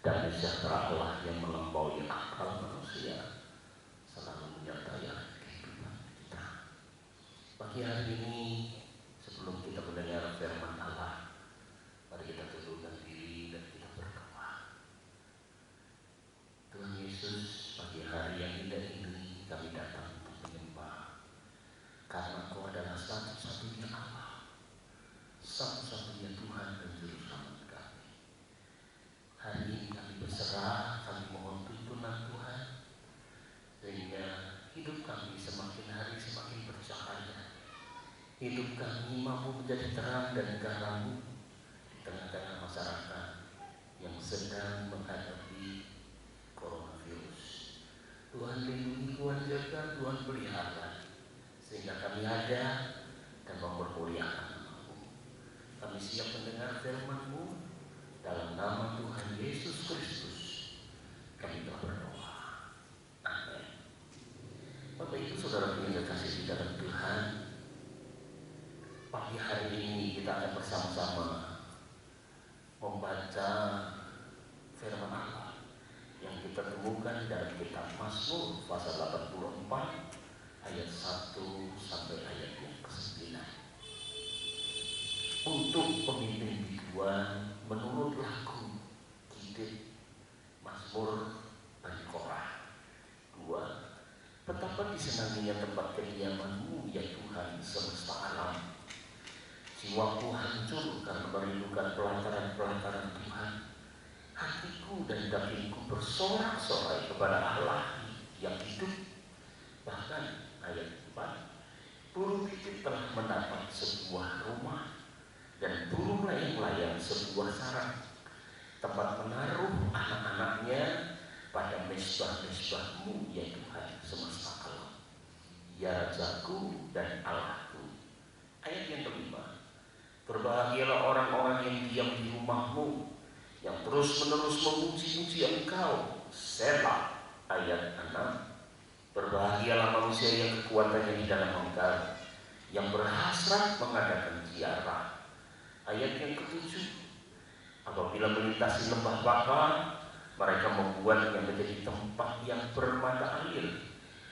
dan sejahtera Allah yang melampaui akal manusia selalu menyertai kehidupan kita. Pagi hari ini, sebelum kita mendengar firman Allah, mari kita tundukkan diri dan kita berdoa. Tuhan Yesus, pagi hari yang indah ini kami datang untuk menyembah, karena Engkau adalah satu-satunya Allah, satu-satunya Tuhan dan Juru Selamat kami. Hari ini kami berserah, kami mohon tuntunan Tuhan, sehingga hidup kami semakin hari semakin bercahaya. Hidup kami mampu menjadi terang dan garam di tengah-tengah masyarakat yang sedang menghadapi coronavirus. Tuhan lindungi, Tuhan jaga, Tuhan pelihara, sehingga kami ada dan mempermuliakan nama-Mu. Kami siap mendengar firman-Mu. Dalam nama Tuhan Yesus Kristus kami telah berdoa. Amin. Bapak Ibu Saudara yang dikasihi di dalam Tuhan, pagi hari ini kita akan bersama-sama membaca firman Allah yang kita temukan di dalam kitab Mazmur pasal 84 ayat 1 sampai ayat yang ke-9. Untuk pemimpin biduan menurut lagu Gidit Mazmur Bani Korah 2. Betapa disenanginya tempat kediaman-Mu ya Tuhan semesta alam. Jiwaku hancur karena merindukan pelataran-pelataran Tuhan. Hatiku dan dagingku bersorak-sorai kepada Allah yang hidup. Bahkan ayat 4, burung pipit telah mendapat sebuah rumah, dan burung layang-layang sebuah sarang, tempat menaruh anak-anaknya pada mezbah-mezbah-Mu ya Tuhan semesta alam, ya Rajaku dan Allahku. Ayat yang kelima, berbahagialah orang-orang yang diam di rumah-Mu, yang terus-menerus memuji-muji Engkau. Selah. Ayat 6, berbahagialah manusia yang kekuatannya di dalam Engkau, yang berhasrat mengadakan ziarah. Ayat yang ke-7, apabila melintasi lembah bakar, mereka membuatnya menjadi tempat yang bermata air.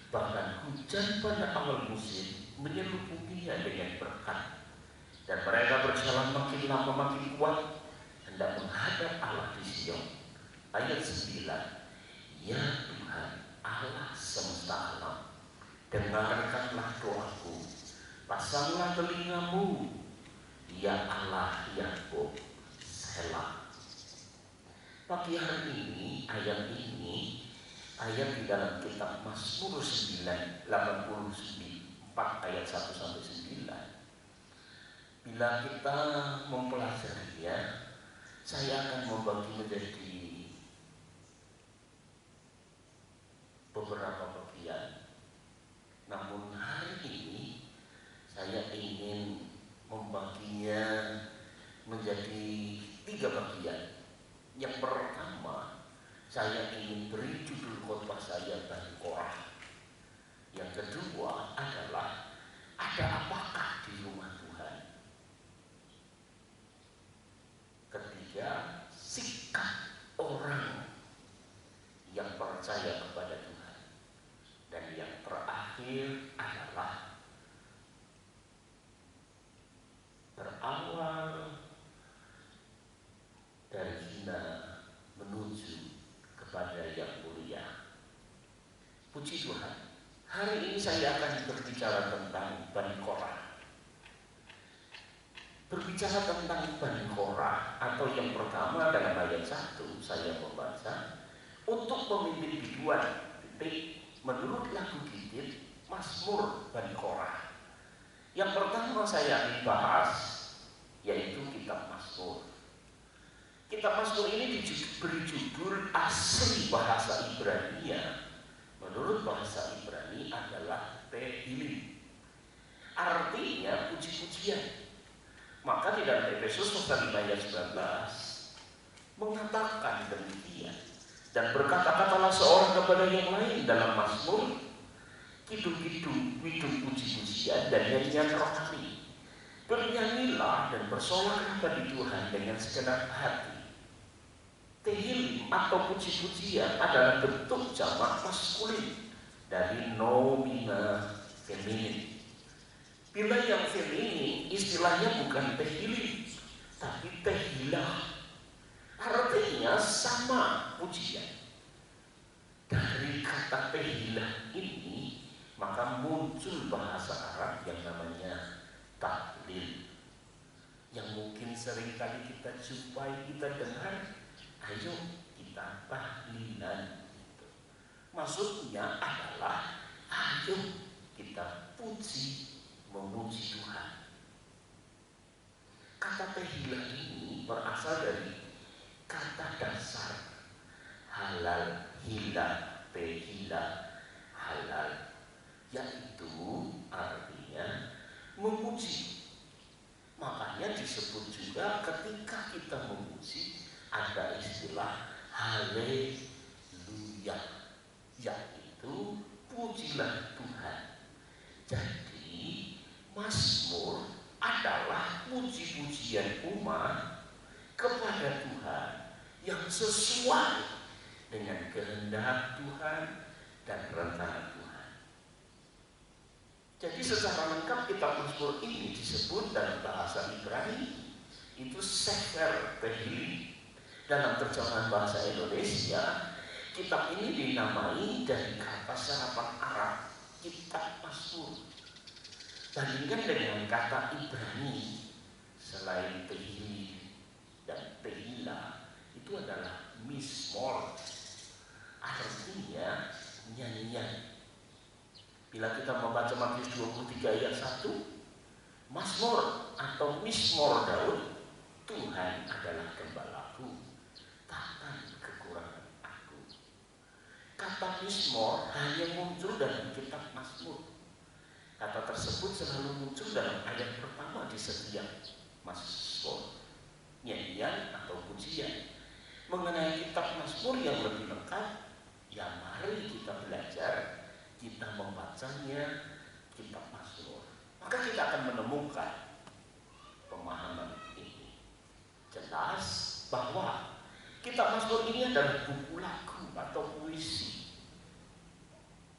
Bahkan hujan pada awal musim menyelubuhinya dengan berkat. Dan mereka berjalan makin lama makin kuat, hendak menghadap Allah di Sion. Ayat 9, ya Tuhan Allah semesta alam, dengarkanlah doaku, pasanglah telinga-Mu, ya Allah Yakub. Selah. Pagi hari ini, ayat di dalam kitab Mazmur 84 ayat 1 sampai 9. Bila kita mempelajarinya, saya akan membagi menjadi beberapa bagian. Namun hari ini saya ingin membaginya menjadi 3 bagian. Yang pertama, saya ingin beri judul khotbah saya Bani Korah. Yang kedua adalah, ada apakah di rumah Tuhan? Ketiga, sikap orang yang percaya kepada Tuhan. Dan yang terakhir adalah berawal dari hina menuju kepada yang mulia. Puji Tuhan, hari ini saya akan berbicara tentang Bani Korah. Berbicara tentang Bani Korah, atau yang pertama dalam ayat 1 saya membaca, untuk pemimpin biduan, menurut lagu Gidit Mazmur Bani Korah. Yang pertama saya ingin bahas yaitu kitab Mazmur. Kitab Mazmur ini diberi judul asli bahasa Ibrani-nya. Menurut bahasa Ibrani adalah Tehillim. Artinya puji-pujian. Maka di dalam Efesus pasal 5 ayat 19 mengatakan demikian. Dan berkata-katalah seorang kepada yang lain dalam Mazmur, kidung-kidung, puji-pujian dan nyanyian rohani. Bernyanyilah dan bersoraklah bagi Tuhan dengan segenap hati. Tehillim atau puji-pujian adalah bentuk jamak maskulin dari nomina feminin. Bila yang feminin istilahnya bukan tehillim, tapi tehilah. Artinya sama pujian. Dari kata tehilah ini maka muncul bahasa Arab yang namanya tahlil, yang mungkin sering kali kita jumpai, kita dengar, ayo kita tahlilan. Maksudnya adalah ayo kita puji, memuji Tuhan. Kata tehilah ini berasal dari kata dasar halal, hilah, tehilah, halal, yaitu artinya memuji. Makanya disebut juga ketika kita memuji ada istilah haleluya, yaitu pujilah Tuhan. Jadi Mazmur adalah puji-pujian umat kepada Tuhan yang sesuai dengan kehendak Tuhan dan rencana Tuhan. Jadi secara lengkap kitab Mazmur ini disebut dalam bahasa Ibrani itu Sefer Tehillim. Dalam terjemahan bahasa Indonesia, kitab ini dinamai dari kata serapan Arab kitab Mazmur. Bandingkan dengan kata Ibrani, selain Tehillim dan Tehilah, itu adalah Mizmor, artinya nyanyian. Bila kita membaca Matius 23 ayat 1, Mazmur atau Mizmor Daud, Tuhan adalah gembalaku, takkan kekurangan aku. Kata Mizmor hanya muncul dalam kitab Mazmur. Kata tersebut selalu muncul dalam ayat pertama di setiap Mazmur, nyanyian atau pujian. Mengenai kitab Mazmur yang lebih lengkap, ya mari kita belajar, kita membacanya kitab Mazmur. Maka kita akan menemukan pemahaman ini. Jelas bahwa kitab Mazmur ini adalah buku lagu atau puisi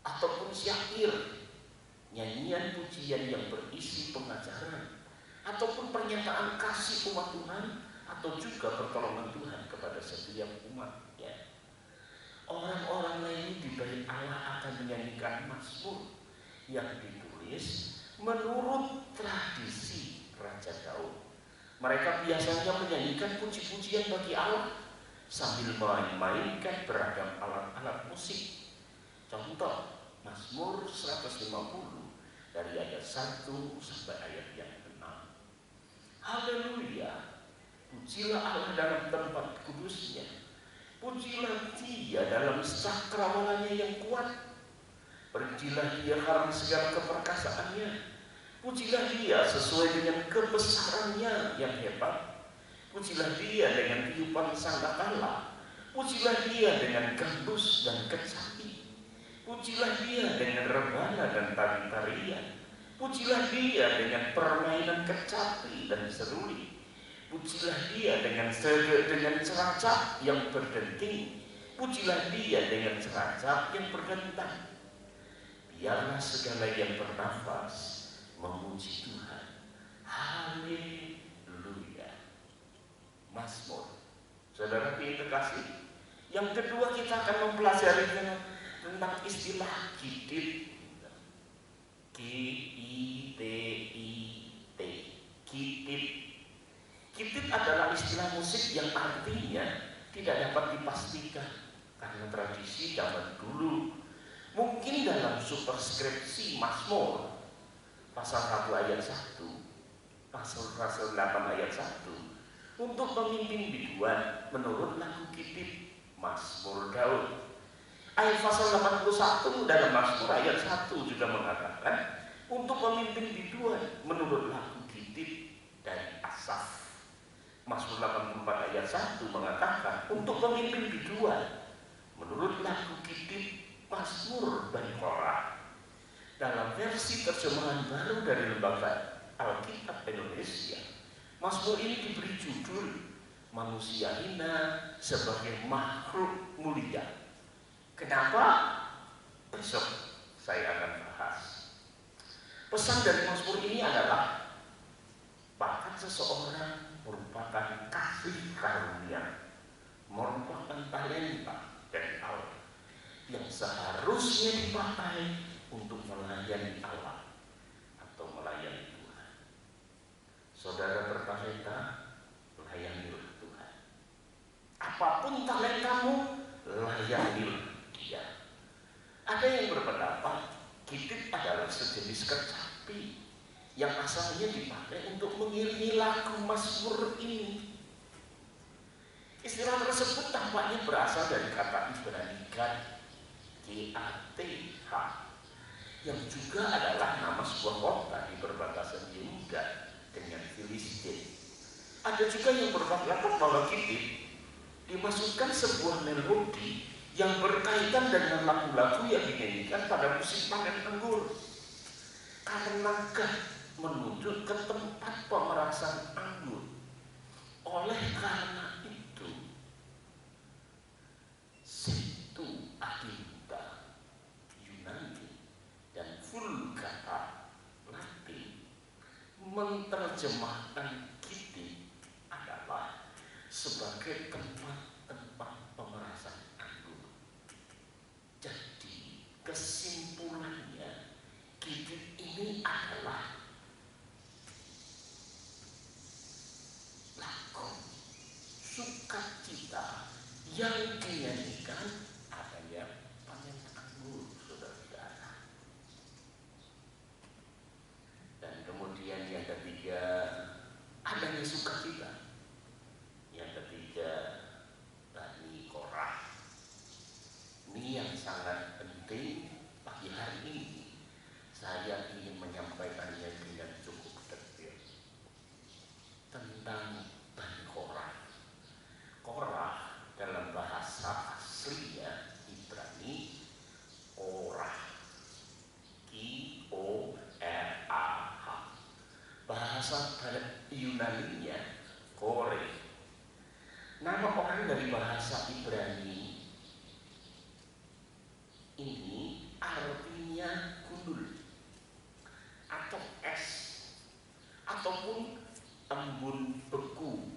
ataupun syair, nyanyian pujian yang berisi pengajaran ataupun pernyataan kasih umat Tuhan atau juga pertolongan Tuhan kepada setiap umatnya. Orang-orang lain di bait Allah akan menyanyikan Mazmur yang ditulis menurut tradisi Raja Daud. Mereka biasanya menyanyikan puji-pujian bagi Allah sambil main-mainkan beragam alat-alat musik. Contoh Mazmur 150 dari ayat 1 sampai ayat yang 6. Haleluya, pujilah Allah dalam tempat kudusnya, pujilah Dia dalam cakrawalanya yang kuat, pujilah Dia karena segala keperkasaannya, pujilah Dia sesuai dengan kebesarannya yang hebat, pujilah Dia dengan tiupan sangkakala, pujilah Dia dengan gambus dan kecapi, pujilah Dia dengan rebana dan tari-tarian, pujilah Dia dengan permainan kecapi dan seruli, pujilah Dia dengan ceracap yang berdenting, pujilah Dia dengan ceracap yang berdentang. Biarlah segala yang bernafas memuji Tuhan. Haleluya. Mazmur. Saudara terkasih, yang kedua kita akan mempelajari tentang istilah kidit. K-I-T-I-T. Kidit. Kidit adalah istilah musik yang artinya tidak dapat dipastikan karena tradisi zaman dulu. Mungkin dalam superskripsi Mazmur pasal 1 ayat 1, pasal 8 ayat 1, untuk memimpin biduan menurut lagu kidit Mazmur Daud. Ayat pasal 81 dalam Mazmur ayat 1 juga mengatakan untuk memimpin biduan menurut lagu kidit dari Asaf. Mazmur 84 ayat 1 mengatakan untuk memimpin biduan menurut lagu kidit Mazmur Bani Korah. Dalam versi terjemahan baru dari Lembaga Alkitab Indonesia, Mazmur ini diberi judul manusia hina sebagai makhluk mulia. Kenapa? Besok saya akan bahas. Pesan dari Mazmur ini adalah bahkan seseorang merupakan kasih karunia, merupakan talenta dari Allah yang seharusnya dipakai untuk melayani Allah atau melayani Tuhan. Saudara bertalenta, layanilah Tuhan. Apapun talentamu, layanilah Dia. Ada yang berpendapat gitar adalah sejenis kecapi yang asalnya dipakai untuk mengiringi lagu Mazmur ini. Istilah tersebut tampaknya berasal dari kata Ibrani Gad, G-A-T-H, yang juga adalah nama sebuah kota di perbatasan Yehuda dengan Filistin. Ada juga yang berpendapat bahwa gitar dimasukkan sebuah melodi yang berkaitan dengan lagu-lagu yang dinyanyikan pada musim panen anggur. Karena Gad menuju ke tempat pemerasan anggur. Oleh karena itu, Septu Aginta Yunani dan Vulgata Latin menerjemahkan gitar adalah sebagai tempat-tempat pemerasan anggur. Jadi kesimpulannya, gitar ini adalah lagu sukacita yang dinyanyikan adanya panen anggur, saudara-saudara. Dan kemudian yang ketiga, adanya sukacita. Yang ketiga, Bani Korah. Ini yang sangat penting pagi hari ini. Saya ingin menyampaikannya dengan cukup detail tentang Bani Korah. Korah dalam bahasa aslinya Ibrani Korah, K-O-R-A-H. Bahasa Yunaninya Kore. Nama orang dari bahasa Ibrani ini artinya gundul atau es ataupun embun beku.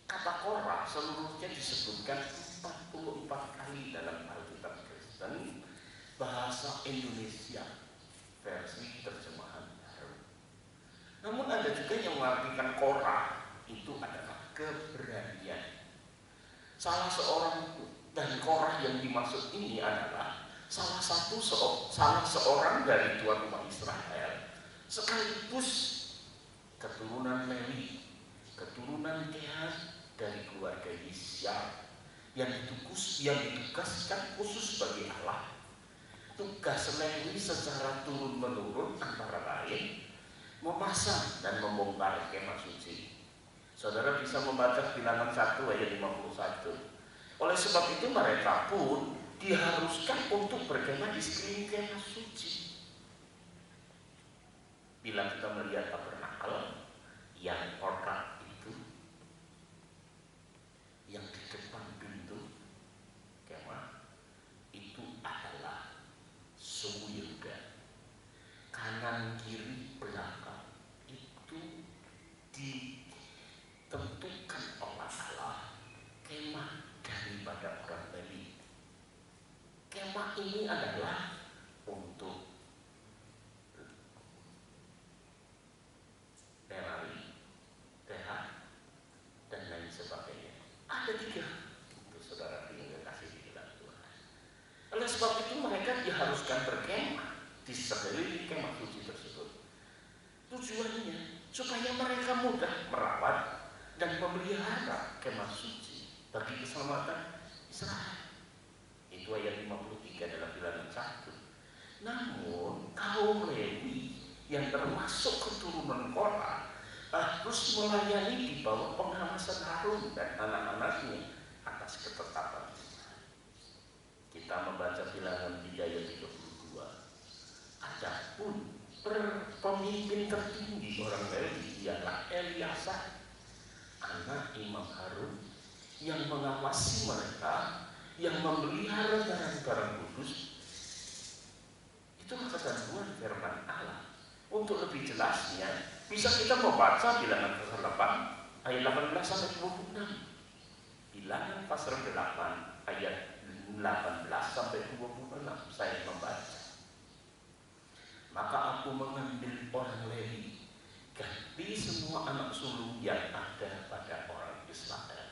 Kata Korah seluruhnya disebutkan 44 kali dalam Alkitab Kristen bahasa Indonesia versi terjemahan baru. Namun ada juga yang mengartikan Korah itu adalah keberanian. Salah seorang dan Korah yang dimaksud ini adalah salah seorang dari tuan rumah Israel, sekaligus keturunan Lewi, keturunan Kehat dari keluarga Yisya yang ditugaskan khusus bagi Allah. Tugas Lewi secara turun menurun antara lain memasang dan membongkar kemah suci. Saudara bisa membaca Bilangan 1 ayat 51. Oleh sebab itu mereka pun diharuskan untuk berkemah di sekeliling kemah suci. Bila kita melihat tabernakel yang kotak itu, yang di depan pintu kemah itu adalah suku Yehuda. Kanan kiri belakang itu ditentukan oleh Allah kemah daripada orang Lewi. Kemah ini adalah untuk Merari, Kehat, dan lain sebagainya. Ada 3 untuk saudara yang kasih di dalam Tuhan. Oleh sebab itu mereka diharuskan berkemah di sekeliling kemah suci tersebut. Tujuannya supaya mereka mudah merawat dan memelihara kemah suci bagi keselamatan Israel. Itu ayat 53 dalam Bilangan 1. Namun kaum Lewi yang termasuk keturunan Korah harus melayani di bawah pengawasan Harun dan anak-anaknya atas ketetapan Tuhan. Kita membaca Bilangan 3 ayat 32. Adapun pemimpin tertinggi orang Lewi ialah Eliasar anak Imam Harun yang mengawasi mereka, yang memelihara barang-barang kudus. Itulah ketentuan firman Allah. Untuk lebih jelasnya, bisa kita membaca Bilangan pasal 8 ayat 18 sampai 26. Bilangan pasal 8 ayat 18 sampai 26 saya membaca. Maka aku mengambil orang Lewi, ganti semua anak sulung yang ada pada orang Israel.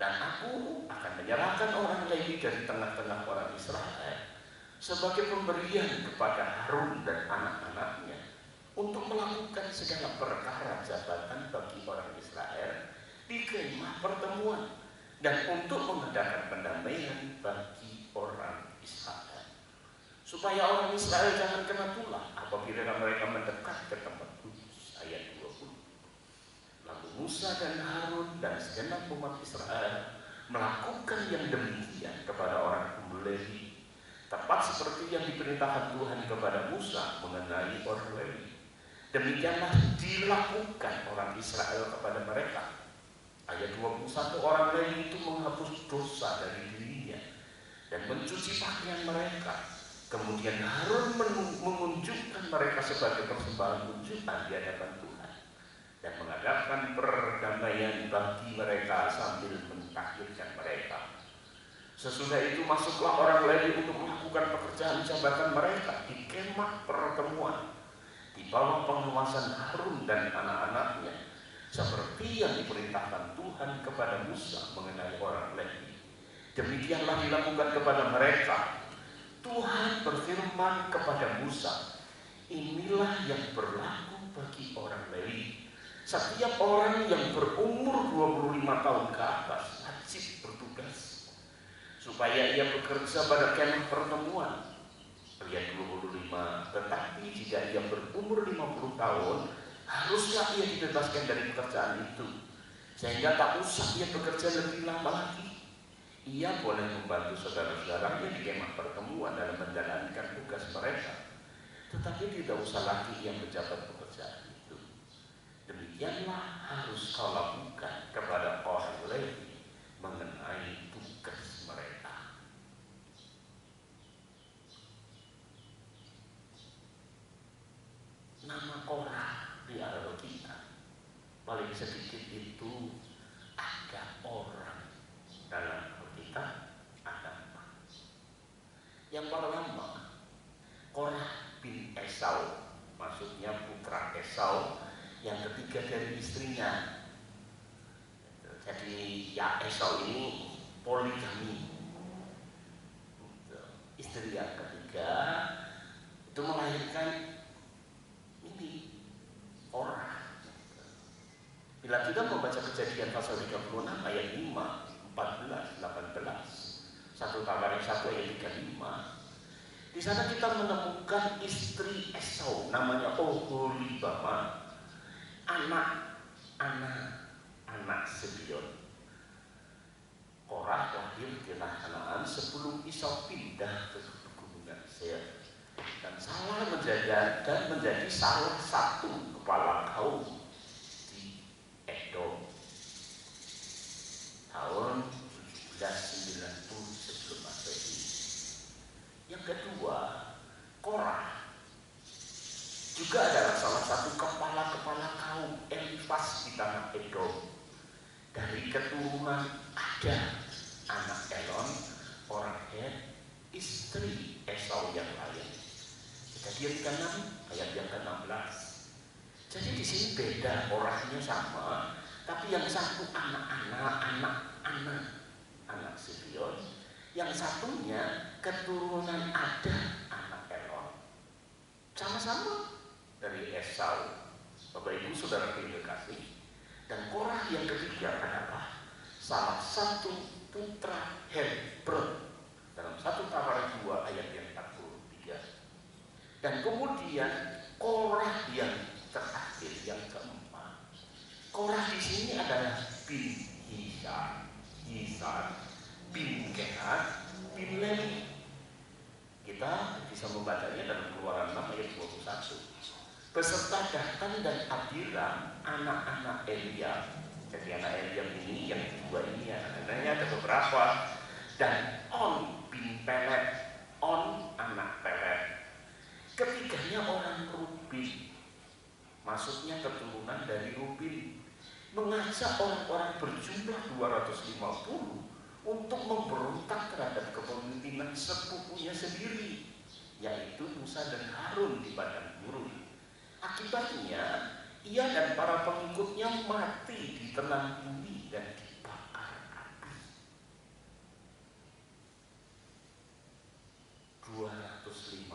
Dan aku akan menyerahkan orang Lewi dari tengah-tengah orang Israel sebagai pemberian kepada Harun dan anak-anaknya untuk melakukan segala perkara jabatan bagi orang Israel di kemah pertemuan dan untuk mengadakan pendamaian bagi orang Israel, supaya orang Israel jangan kena tulah apabila mereka mendekat ke tempat kudus. Ayat 20. Lalu Musa dan Harun dan segenap umat Israel melakukan yang demikian kepada orang Lewi, tepat seperti yang diperintahkan Tuhan kepada Musa mengenai orang Lewi. Demikianlah dilakukan orang Israel kepada mereka. Ayat 21, orang Lewi itu menghapus dosa dari dirinya dan mencuci pakaian mereka. Kemudian Harun menunjukkan mereka sebagai persembahan unjukan di hadapan Tuhan dan mengadakan perdamaian bagi mereka sambil mentahirkan mereka. Sesudah itu masuklah orang Lewi untuk melakukan pekerjaan jabatan mereka di kemah pertemuan di bawah pengawasan Harun dan anak-anaknya, seperti yang diperintahkan Tuhan kepada Musa mengenai orang Lewi. Demikianlah dilakukan kepada mereka. Tuhan berfirman kepada Musa, inilah yang berlaku bagi orang Lewi. Setiap orang yang berumur 25 tahun ke atas wajib bertugas, supaya ia bekerja pada kemah pertemuan. Ayat 25, tetapi jika ia berumur 50 tahun, haruslah ia dibebaskan dari pekerjaan itu, sehingga tak usah ia bekerja lebih lama lagi. Ia boleh membantu saudara-saudaranya di kemah pertemuan dalam menjalankan tugas mereka, tetapi tidak usah lagi ia menjabat pekerjaan itu. Demikianlah harus kau lakukan kepada orang Lewi mengenai tugas mereka. Nama Korah di Alkitab paling sedikit itu ada orang dalam Alkitab ada 4. Yang pertama, Korah bin Esau, maksudnya putra Esau, yang ketiga dari istrinya. Jadi ya Esau ini poligami. Istri yang ketiga itu melahirkan Korah. Bila kita membaca Kejadian pasal 36 ayat 5, 14, 18, 1 Tawarik 1 ayat 35, di sana kita menemukan istri Esau namanya Oholibama, anak Sibeon. Korah lahir di tanah Kanaan sebelum Esau pindah ke pegunungan Seir dan menjadi salah satu kepala kaum di Edom tahun 1790 sebelum Masehi. Yang kedua, Korah juga adalah salah satu kepala-kepala kaum Elifas di tanah Edom. Dari keturunan ada anak Elon, orang Het, istri Esau yang lain. Kejadian 36 ayat yang ke-16. Jadi di sini beda, orangnya sama, tapi yang satu anak Sibeon, yang satunya keturunan ada anak Elon. Sama-sama dari Esau. Bapak Ibu Saudara kasih. Dan Korah yang ketiga adalah salah satu putra Hebron dalam 1 Tawarik 2 ayat yang 43. Dan kemudian Korah yang terakhir, yang keempat. Korah di sini adalah bin Hisan, bin Kehat, bin Lewi. Kita bisa membacanya dalam Keluaran 6 ayat 21. Beserta Datan dan Abiram, anak-anak Eliab, Jadi anak Eliab ini yang dua ini anaknya ada beberapa. Dan On bin Pelet, On anak Pelet. Ketiganya orang Ruben, maksudnya keturunan dari Ruben, mengajak orang-orang berjumlah 250 untuk memberontak terhadap kepemimpinan sepupunya sendiri, yaitu Musa dan Harun di padang gurun. Akibatnya ia dan para pengikutnya mati ditelan bumi dan dibakar api. 250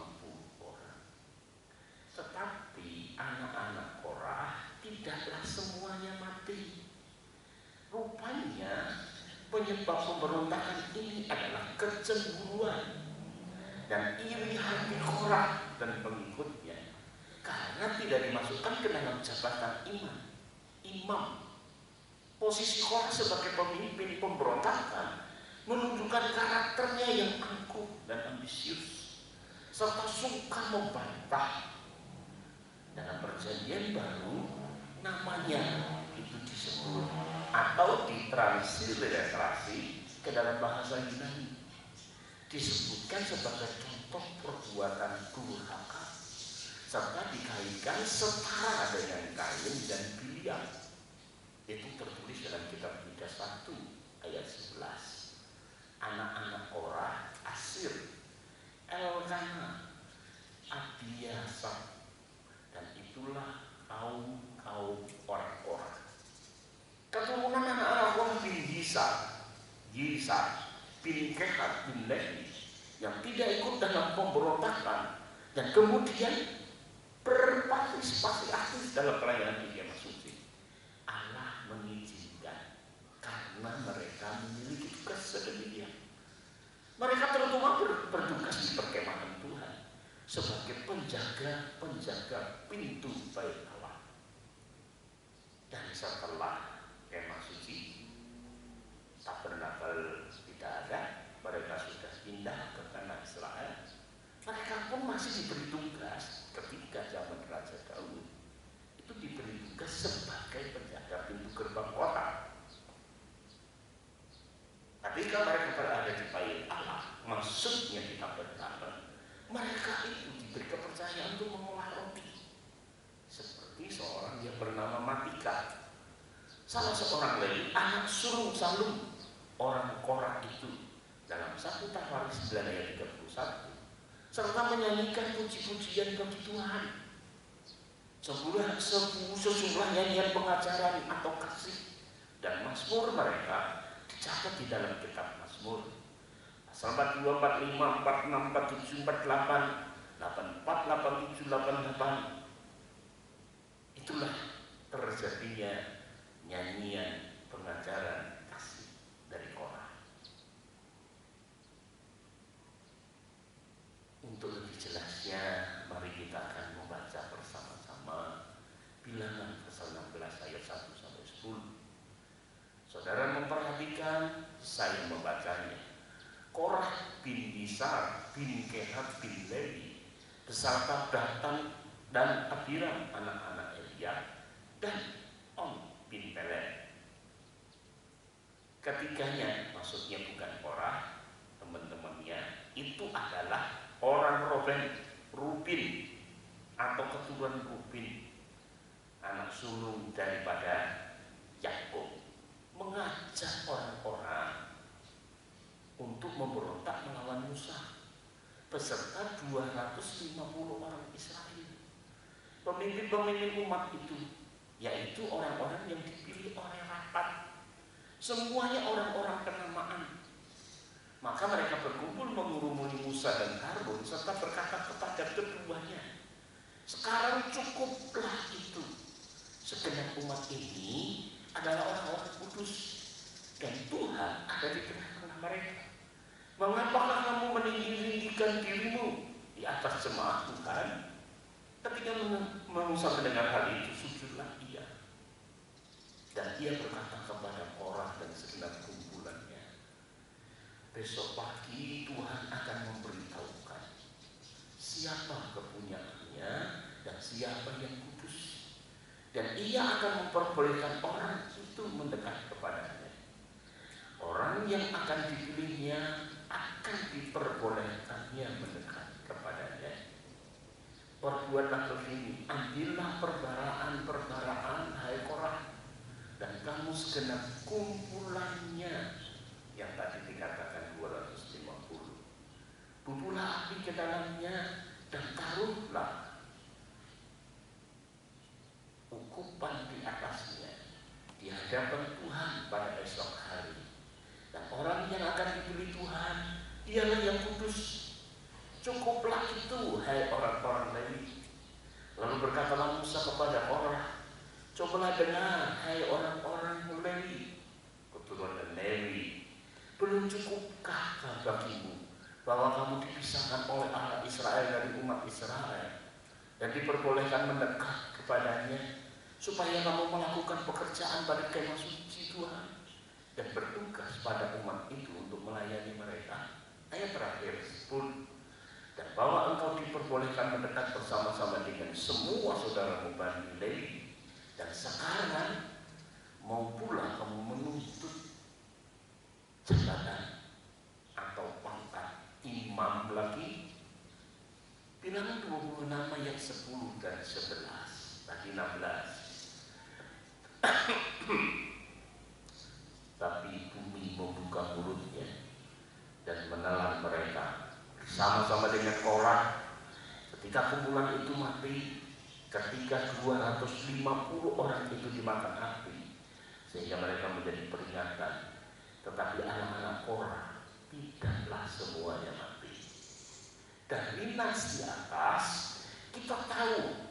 orang. Tetapi anak-anak Korah tidaklah semuanya mati. Rupanya penyebab pemberontakan ini adalah kecemburuan dan iri hati Korah dan pengikutnya, karena tidak dimasukkan ke dalam jabatan imam. Posisi Korah sebagai pemimpin pemberontakan menunjukkan karakternya yang angkuh dan ambisius, serta suka membantah. Dalam Perjanjian Baru namanya itu disebut atau ditransliterasi ke dalam bahasa Yunani, disebutkan sebagai contoh perbuatan durhaka, serta dikaitkan setara dengan Kain dan Biliam. Itu tertulis dalam kitab Yuda 1 ayat 11. Anak-anak Korah, Asir, Elkana, Abiasap, dan itulah kaum orang Korah. Keturunan anak-anak Korah bin Yisar bin Kehat bin Levi yang tidak ikut dalam pemberontakan dan kemudian berpartisipasi aktif dalam pelayanan di Kemah Suci, Allah mengizinkan karena mereka memiliki tugas sedemikian. Mereka terutama bertugas di perkemahan Tuhan sebagai penjaga pintu bait Allah. Dan setelah Kemah Suci, tabernakel tidak ada, mereka sudah pindah ke tanah Israel. Mereka pun masih diberi tugas ketika zaman Raja Daud, itu diberi tugas sebagai penjaga pintu gerbang kota. Ketika mereka berada di bait Allah, maksudnya di tabernakel, mereka itu diberi kepercayaan untuk mengolah roti. Seperti seorang yang bernama Matika, salah seorang lagi anak sulung Salum orang Korah itu, dalam 1 Tawaris 9 ayat 31, serta menyanyikan puji-pujian bagi Tuhan. Sejumlah nyanyian pengajaran atau kasih dan mazmur mereka dicatat di dalam kitab Mazmur. Pasal 42, 45, 46, 47, 48, 84, 87, 88. Itulah terjadinya nyanyian pengajaran kasih dari Korah. Untuk lebih jelasnya, mari kita akan membaca bersama-sama Bilangan pasal 16 ayat 1 sampai 10. Saudara memperhatikan, saya membacanya. Korah bin Yisar bin Kehat bin Levi beserta Datan dan Abiram anak-anak Eliab dan On bin Pelet. Ketiganya, maksudnya bukan Korah, teman-temannya itu adalah orang Ruben atau keturunan Ruben, anak sulung daripada Yakub, mengajak orang-orang untuk memberontak melawan Musa beserta 250 orang Israel. Pemimpin-pemimpin umat itu, yaitu orang-orang yang dipilih oleh rapat, semuanya orang-orang kenamaan. Maka mereka berkumpul mengurumuni Musa dan Harun serta berkata kepada keduanya, sekarang cukuplah itu. Segenap umat ini adalah orang-orang kudus dan Tuhan ada di tengah-tengah mereka. Mengapakah kamu meninggikan dirimu di atas jemaat Tuhan? Ketika Musa mendengar hal itu, sujudlah ia. Dan ia berkata kepada Korah dan segenap kumpulannya, besok pagi Tuhan akan memberitahukan siapa kepunyaannya dan siapa yang kudus. Dan ia akan memperbolehkan orang itu itu mendekat kepadanya. Orang yang akan dipilihnya akan diperbolehkannya mendekat kepadanya. Perbuatlah begini, ambillah perbaraan-perbaraan, hai Korah, dan kamu segenap kumpulannya yang tadi dikatakan 250. Bubuhlah api ke dalamnya dan taruhlah ukupan di atasnya di hadapan Tuhan pada esok hari. Dan orang yang akan dipilih Tuhan, dialah yang kudus. Cukuplah itu, hai orang-orang Lewi. Lalu berkatalah Musa kepada Korah, cobalah dengar, hai orang-orang Lewi, keturunan Lewi, belum cukupkah bagimu bahwa kamu dipisahkan oleh Allah Israel dari umat Israel dan diperbolehkan mendekat kepadanya, supaya kamu melakukan pekerjaan pada kemah suci Tuhan dan bertugas pada umat itu untuk melayani mereka. Ayat terakhir pun, dan bahwa engkau diperbolehkan mendekat bersama-sama dengan semua saudaramu Bani Lewi, dan sekarang mau pula kamu menuntut jabatan atau pangkat imam lagi. Bilangan 26 ayat 10 dan 11 tadi 16. Tapi bumi membuka mulutnya dan menelan mereka sama-sama dengan Korah ketika kumpulan itu mati, ketika 250 orang itu dimakan api, sehingga mereka menjadi peringatan. Tetapi anak-anak Korah tidaklah semuanya mati. Dari nas di atas kita tahu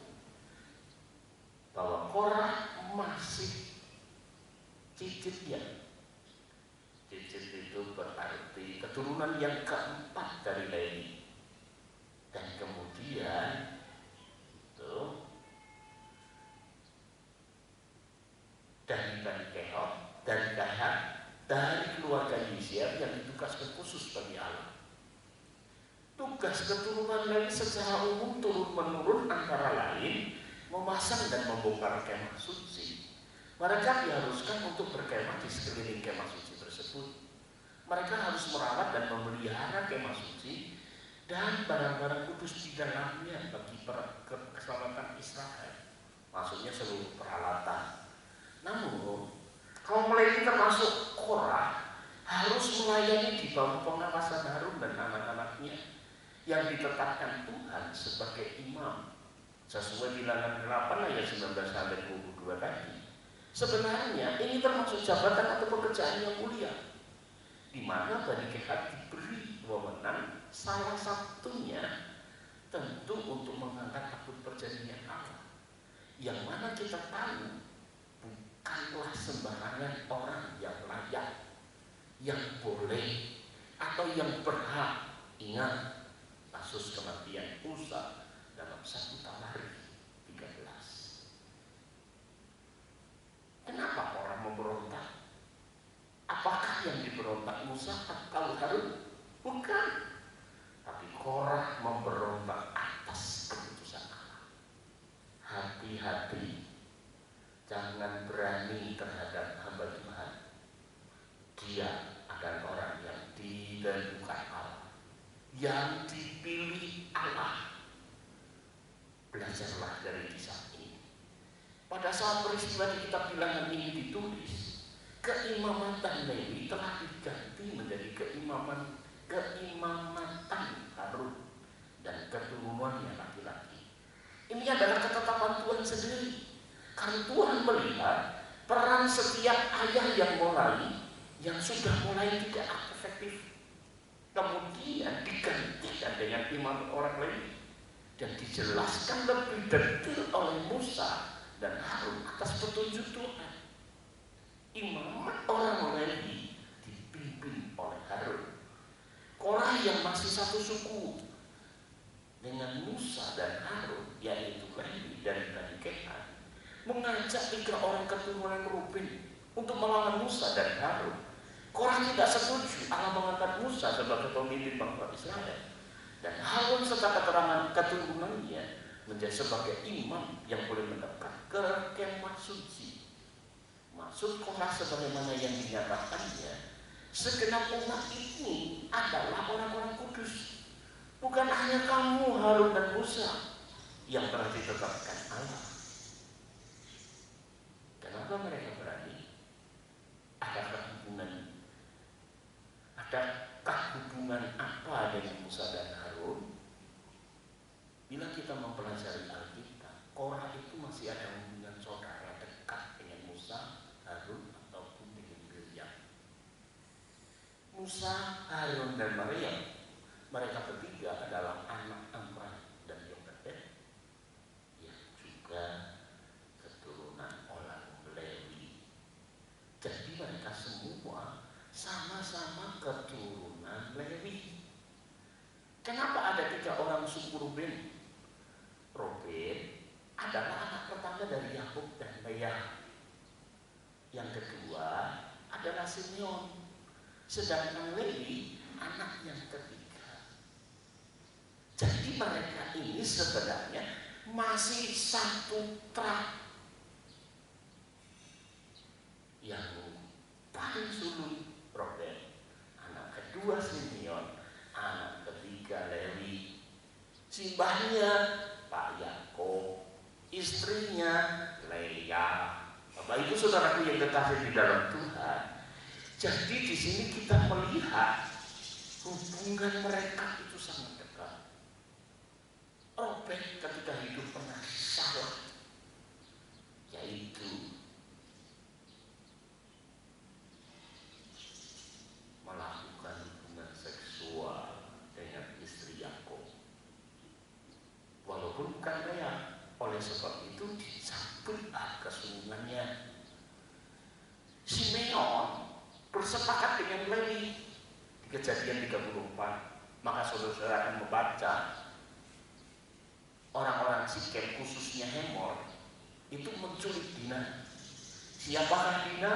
bahwa Korah masih cicitnya. Cicit itu berarti keturunan yang keempat dari Lewi. Dan kemudian itu dari Bani Kehat, dari Kahat, dari keluarga Yisrael yang ditugaskan khusus bagi Allah. Tugas keturunan Lewi secara umum turun-menurun antara lain memasang dan membongkar kemah suci. Mereka diharuskan untuk berkemah di sekeliling kemah suci tersebut. Mereka harus merawat dan memelihara kemah suci dan barang-barang kudus di dalamnya bagi keselamatan Israel. Maksudnya seluruh peralatan. Namun, kaum Lewi termasuk Korah harus melayani di bawah pengawasan Harun dan anak-anaknya yang ditetapkan Tuhan sebagai imam sesuai Bilangan 8 ayat 19 sampai 22 tadi. Sebenarnya ini termasuk jabatan atau pekerjaan yang mulia, di mana Bani Kehat diberi wewenang, salah satunya tentu untuk mengangkat tabut perjanjian Allah, yang mana kita tahu bukanlah sembarangan orang yang layak, yang boleh atau yang berhak. Ingat kasus kematian Usa dalam 1 Tawarikh 13. Kenapa orang memberontak? Apakah yang diberontak Musa atau Harun? Bukan. Tapi Korah memberontak atas keputusan Allah. Hati-hati, jangan berani terhadap hamba Tuhan. Dia adalah orang yang ditentukan Allah, yang dipilih Allah. Belajarlah dari kisah ini. Pada saat peristiwa di kitab Bilangan ini ditulis, keimamatan Lewi telah diganti menjadi keimamatan Harun dan keturunannya laki-laki. Ini adalah ketetapan Tuhan sendiri, karena Tuhan melihat peran setiap ayah yang sudah mulai tidak efektif, kemudian digantikan dengan imam orang Lewi dan dijelaskan lebih detail oleh Musa dan Harun atas petunjuk Tuhan. Imamat orang Lewi dipimpin oleh Harun. Korah yang masih satu suku dengan Musa dan Harun, yaitu Lewi dan Bani Kehat, mengajak 3 orang keturunan Ruben untuk melawan Musa dan Harun. Korah tidak setuju Allah mengangkat Musa sebagai pemimpin bangsa Israel, dan Harun serta keturunannya menjadi sebagai imam yang boleh mendekat ke kemah suci. Maksud Korah sebagaimana yang dinyatakannya, segenap umat ini adalah orang-orang kudus. Bukan hanya kamu Harun dan Musa yang telah ditetapkan Allah. Kenapa mereka berani? Adakah hubungan apa dengan Musa dan Harun? Bila kita mempelajari Alkitab, Korah itu masih ada hubungan saudara dekat dengan Musa, Harun, ataupun dengan Miriam. Musa, Harun, dan Maryam, mereka bertiga adalah anak Amram dan Yokebed yang juga keturunan orang Lewi. Jadi mereka semua sama-sama keturunan Lewi. Kenapa ada 3 orang suku Ruben? Ruben adalah anak pertama dari Yakub dan Leah. Yang kedua adalah Simeon. Sedangkan Lewi anak yang ketiga. Jadi mereka ini sebenarnya masih satu trak. Yang paling sulung Ruben, anak kedua Simeon, anak ketiga Lewi. Simbahnya Pak Yakob, istrinya Leah. Bapak Ibu saudaraku yang kekasih di dalam Tuhan. Jadi di sini kita melihat hubungan mereka itu sangat dekat. Ruben ketika hidup pernah salah, yaitu melakukan hubungan seksual dengan istri Yakob. Walaupun bukan Leah, oleh sebab itu dicabut kesulungannya. Simeon bersepakat dengan Lewi di Kejadian 34. Maka saudara akan membaca orang-orang Sikem, khususnya Hemor, itu menculik Dina. Siapakah Dina?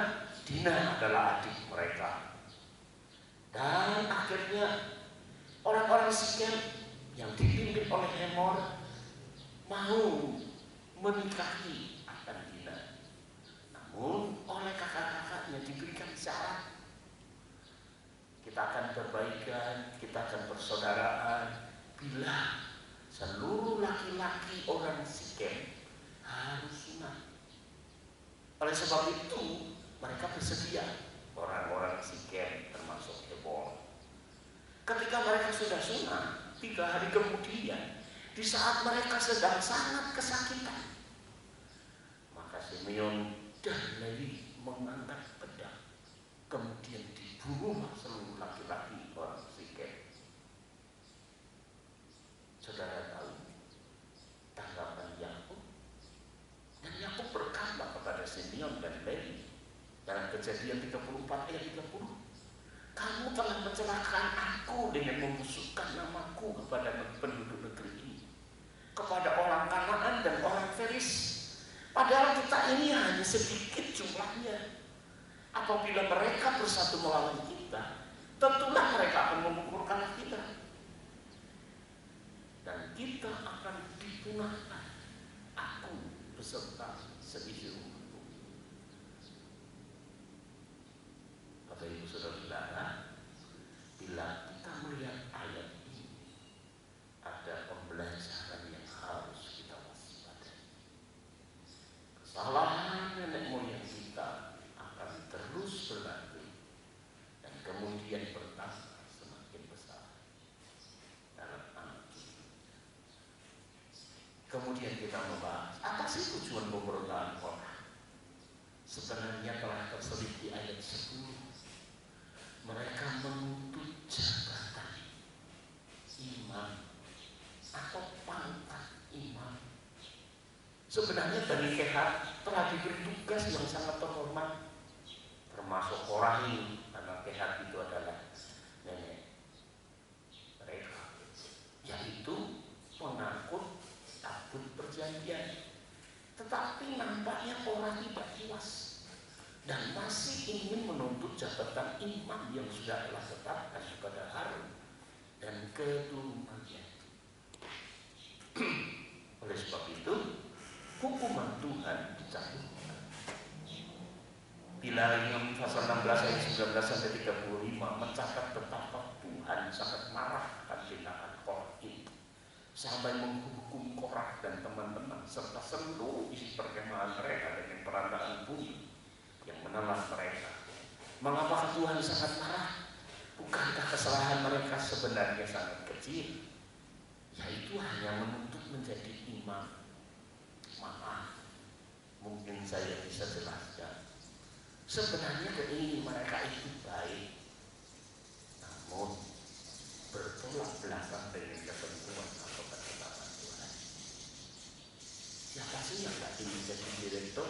Dina adalah adik mereka. Dan akhirnya orang-orang Sikem yang dipimpin oleh Hemor mau menikahi akan Dina. Namun oleh kakak-kakaknya diberikan syarat. Kita akan berbaikan, kita akan persaudaraan bila seluruh laki-laki orang Sikem harus sunat. Oleh sebab itu mereka bersedia, orang-orang Sikem termasuk Hemor. Ketika mereka sudah sunat, 3 hari kemudian, di saat mereka sedang sangat kesakitan, maka Simeon dan Lewi mengangkat pedang, kemudian dibunuh seluruh laki-laki orang Sikem. Saudara tahu tanggapan Yakub, dan Yakub berkata kepada Simeon dan Lewi dalam Kejadian 34 ayat 30, kamu telah mencelakakan aku dengan membusukkan namaku kepada penduduk negeri ini, kepada orang Kanaan dan orang Feris. Padahal kita ini hanya sedikit jumlahnya. Apabila mereka bersatu melawan kita, tentulah mereka akan memukul kita. Dan kita akan dipunahkan, aku beserta seisi rumahku. Bapak Ibu saudara, bila kita melihat ayat ini, ada pembelajaran yang harus kita waspadai. Kesalahan nenek moyang kita akan terus berlanjut dan kemudian bertambah semakin besar dalam anak kita. Kemudian kita membahas apa sih tujuan pemberontakan Korah. Sebenarnya telah terselip di ayat 10. Mereka menuntut jabatan imam atau pangkat imam. Sebenarnya Bani Kehat telah diberi tugas yang sangat terhormat, termasuk Korah ini. Anak Kehat itu adalah nenek mereka, yaitu pengangkut tabut perjanjian. Tetapi nampaknya Korah tidak puas dan masih ingin menuntut jabatan imam yang sudah telah ditetapkan kepada Harun dan keturunannya. Oleh sebab itu hukuman Tuhan dicabutkan. sampai menghukum Korah dan teman-teman serta seluruh isi perkemahan mereka dengan perandaan bumi yang menelan mereka. Mengapa Tuhan sangat marah? Bukankah kesalahan mereka sebenarnya sangat kecil? Yaitu hanya menuntut menjadi imam. Maaf, mungkin saya bisa jelaskan. Sebenarnya keinginan mereka itu baik, namun bertolak belakang dengan ketentuan atau ketetapan Tuhan. Siapa sih yang tak ingin jadi direktur?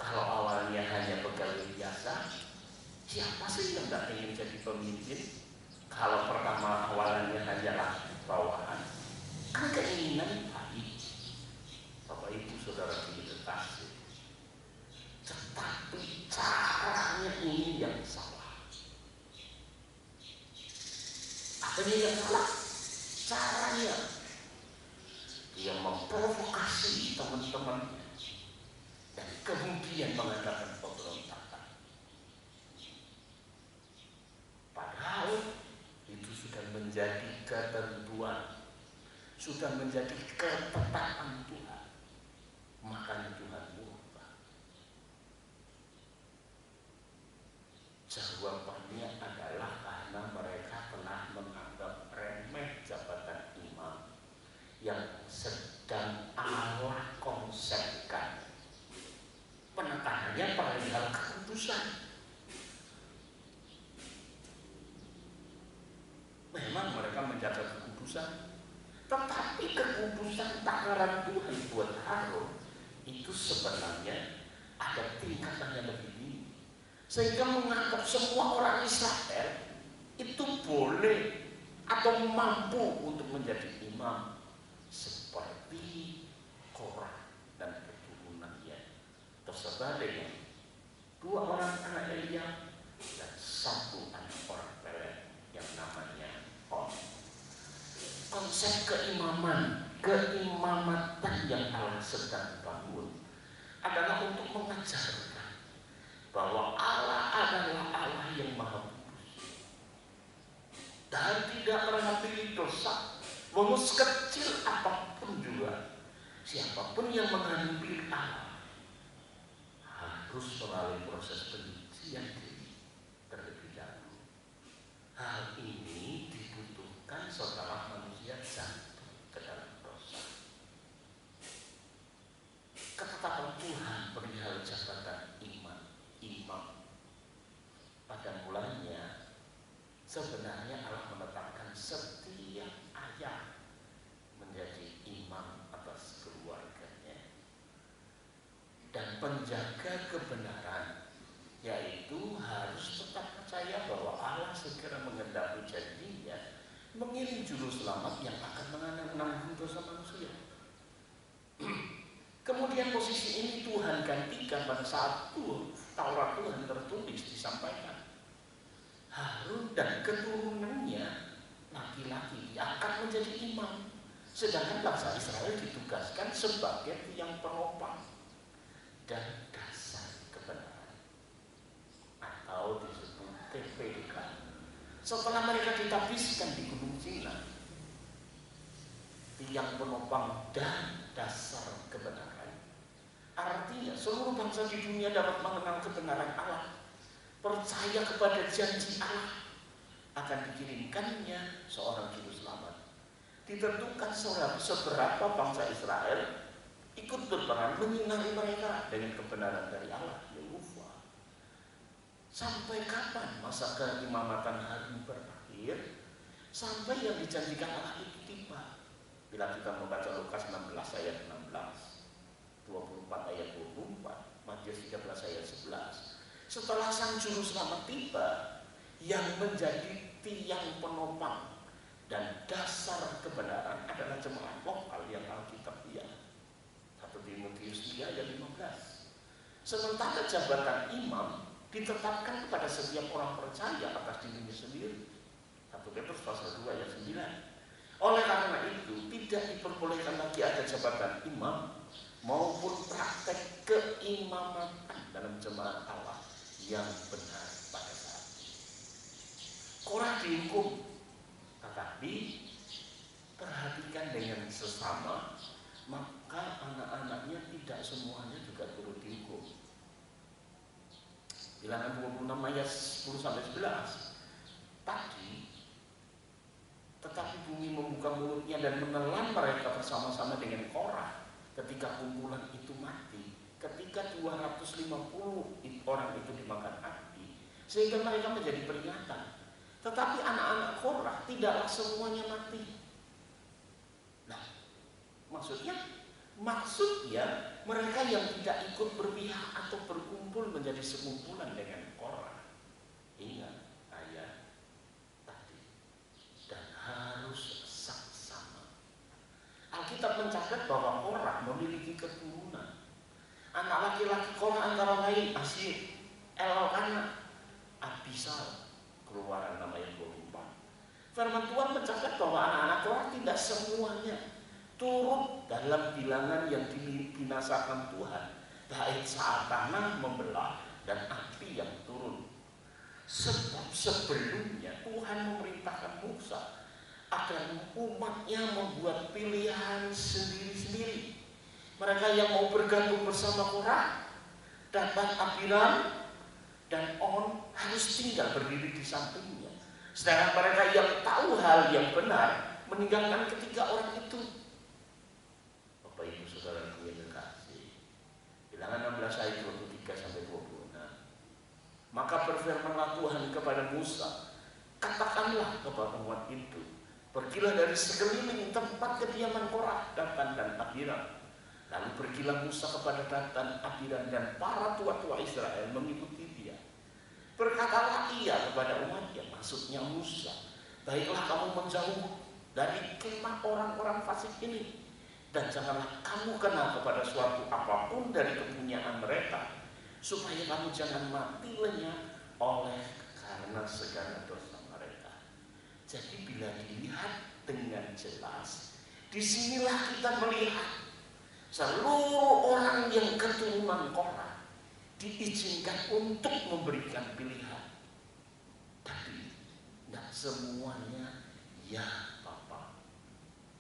Kalau awalnya hanya pegawai biasa, siapa sih yang tak ingin jadi pemimpin? Kalau pertama awalnya hanyalah bawahan, kan keinginan baik. Bapak Ibu Saudara dikasih, tetapi caranya ini yang salah. Apanya yang salah? Caranya. Dia memprovokasi teman-temannya dan kemudian mengadakan pemberontakan. Padahal itu sudah menjadi ketentuan, sudah menjadi ketetapan Tuhan. Makanya Tuhan murka. Jawabannya adalah karena mereka telah menganggap remeh jabatan imam yang sedang Allah konsepkan. Penekanannya perihal kekudusan. Memang mereka menjaga kekudusan, tetapi kekudusan takaran Tuhan buat Harun itu sebenarnya ada tingkatan yang lebih tinggi, sehingga menganggap semua orang Israel itu boleh atau mampu untuk menjadi imam seperti Korah dan keturunannya, tersebar dengan 2 orang anak Elia dan 1 anak orang Pelet yang namanya On. Konsep keimamatan yang Allah sedang bangun adalah untuk mengajarkan bahwa Allah adalah Allah yang maha kudus dan tidak pernah pilih dosa. Mau sekecil apapun juga, siapapun yang mengambil Allah harus melalui proses penyucian diri terlebih dahulu. Hal ini dibutuhkan setelah manusia jatuh ke dalam dosa. Ketetapan Tuhan perihal jabatan imam pada mulanya sebenarnya Allah menetapkan setiap ayah menjadi imam atas keluarganya dan penjaga kebenaran, yaitu harus tetap percaya bahwa Allah segera mengendaki janjinya mengirim juru selamat yang akan menanggung dosa manusia. Kemudian posisi ini Tuhan gantikan pada saat Taurat Tuhan tertulis disampaikan. Harun dan keturunannya laki-laki akan menjadi imam, sedangkan bangsa Israel ditugaskan sebagai tiang penopang dan dasar kebenaran atau disebut TPK. Setelah mereka ditabiskan di Gunung Sinai, tiang penopang dan dasar kebenaran, artinya seluruh bangsa di dunia dapat mengenal kebenaran Allah, percaya kepada janji Allah, akan dikirimkannya seorang juru selamat. Ditentukan seberapa bangsa Israel ikut berperan menyinari mereka dengan kebenaran dari Allah. Sampai kapan masa keimamatan Harun berakhir? Sampai yang dijanjikan Allah itu tiba. Bila kita membaca Lukas 16 ayat 16, 24 ayat 24, Matius 13 ayat 11. Setelah sang juru selamat tiba, yang menjadi tiang penopang dan dasar kebenaran adalah jemaat lokal yang Alkitab lihat. 1 Timotius 3 ayat 15. Sementara jabatan imam ditetapkan kepada setiap orang percaya atas dirinya sendiri. 1 Petrus pasal 2 ayat 9. Oleh karena itu tidak diperbolehkan lagi ada jabatan imam maupun praktek keimamatan dalam jemaat Allah yang benar pada saat ini. Korah dihukum, tetapi perhatikan dengan sesama, maka anak-anaknya tidak semuanya juga turut dihukum. Bilangan 26 ayat 10-11. Tadi, tetapi bumi membuka mulutnya dan menelan mereka bersama-sama dengan Korah ketika kumpulan itu mati, ketika 250 orang itu dimakan api, sehingga mereka menjadi peringatan. Tetapi anak-anak Korah tidaklah semuanya mati. Nah, maksudnya mereka yang tidak ikut berpihak atau berkumpul menjadi sekumpulan dengan Korah. Ingat ayat tadi, dan harus saksama. Alkitab mencatat bahwa Korah memiliki keturunan. Anak laki-laki Korah antara lain Asir, Elkana, Abisal. Keluaran ayat 24. Firman Tuhan mencatat bahwa anak-anak Korah tidak semuanya turut dalam bilangan yang dibinasakan Tuhan, baik saat tanah membelah dan api yang turun. Sebab sebelumnya Tuhan memerintahkan Musa agar umatnya membuat pilihan sendiri-sendiri. Mereka yang mau bergabung bersama Korah, Datan, Abiram, dan On harus tinggal berdiri di sampingnya. Sedangkan mereka yang tahu hal yang benar meninggalkan ketiga orang itu. Bapak Ibu Saudara yang terkasih, Bilangan 16 ayat 23-26. Maka berfirmanlah Tuhan kepada Musa, katakanlah kepada umat itu, pergilah dari sekeliling tempat kediaman Korah, Datan, dan Abiram. Lalu pergilah Musa kepada Datan, Abiram, dan para tua-tua Israel mengikuti dia. Berkatalah ia kepada umatnya, maksudnya Musa, baiklah kamu menjauh dari kemah orang-orang fasik ini, dan janganlah kamu kenal kepada suatu apapun dari kepunyaan mereka, supaya kamu jangan mati lenyap oleh karena segala dosa mereka. Jadi bila dilihat dengan jelas, disinilah kita melihat seluruh orang yang keturunan Korah diizinkan untuk memberikan pilihan. Tapi tidak semuanya ya Bapak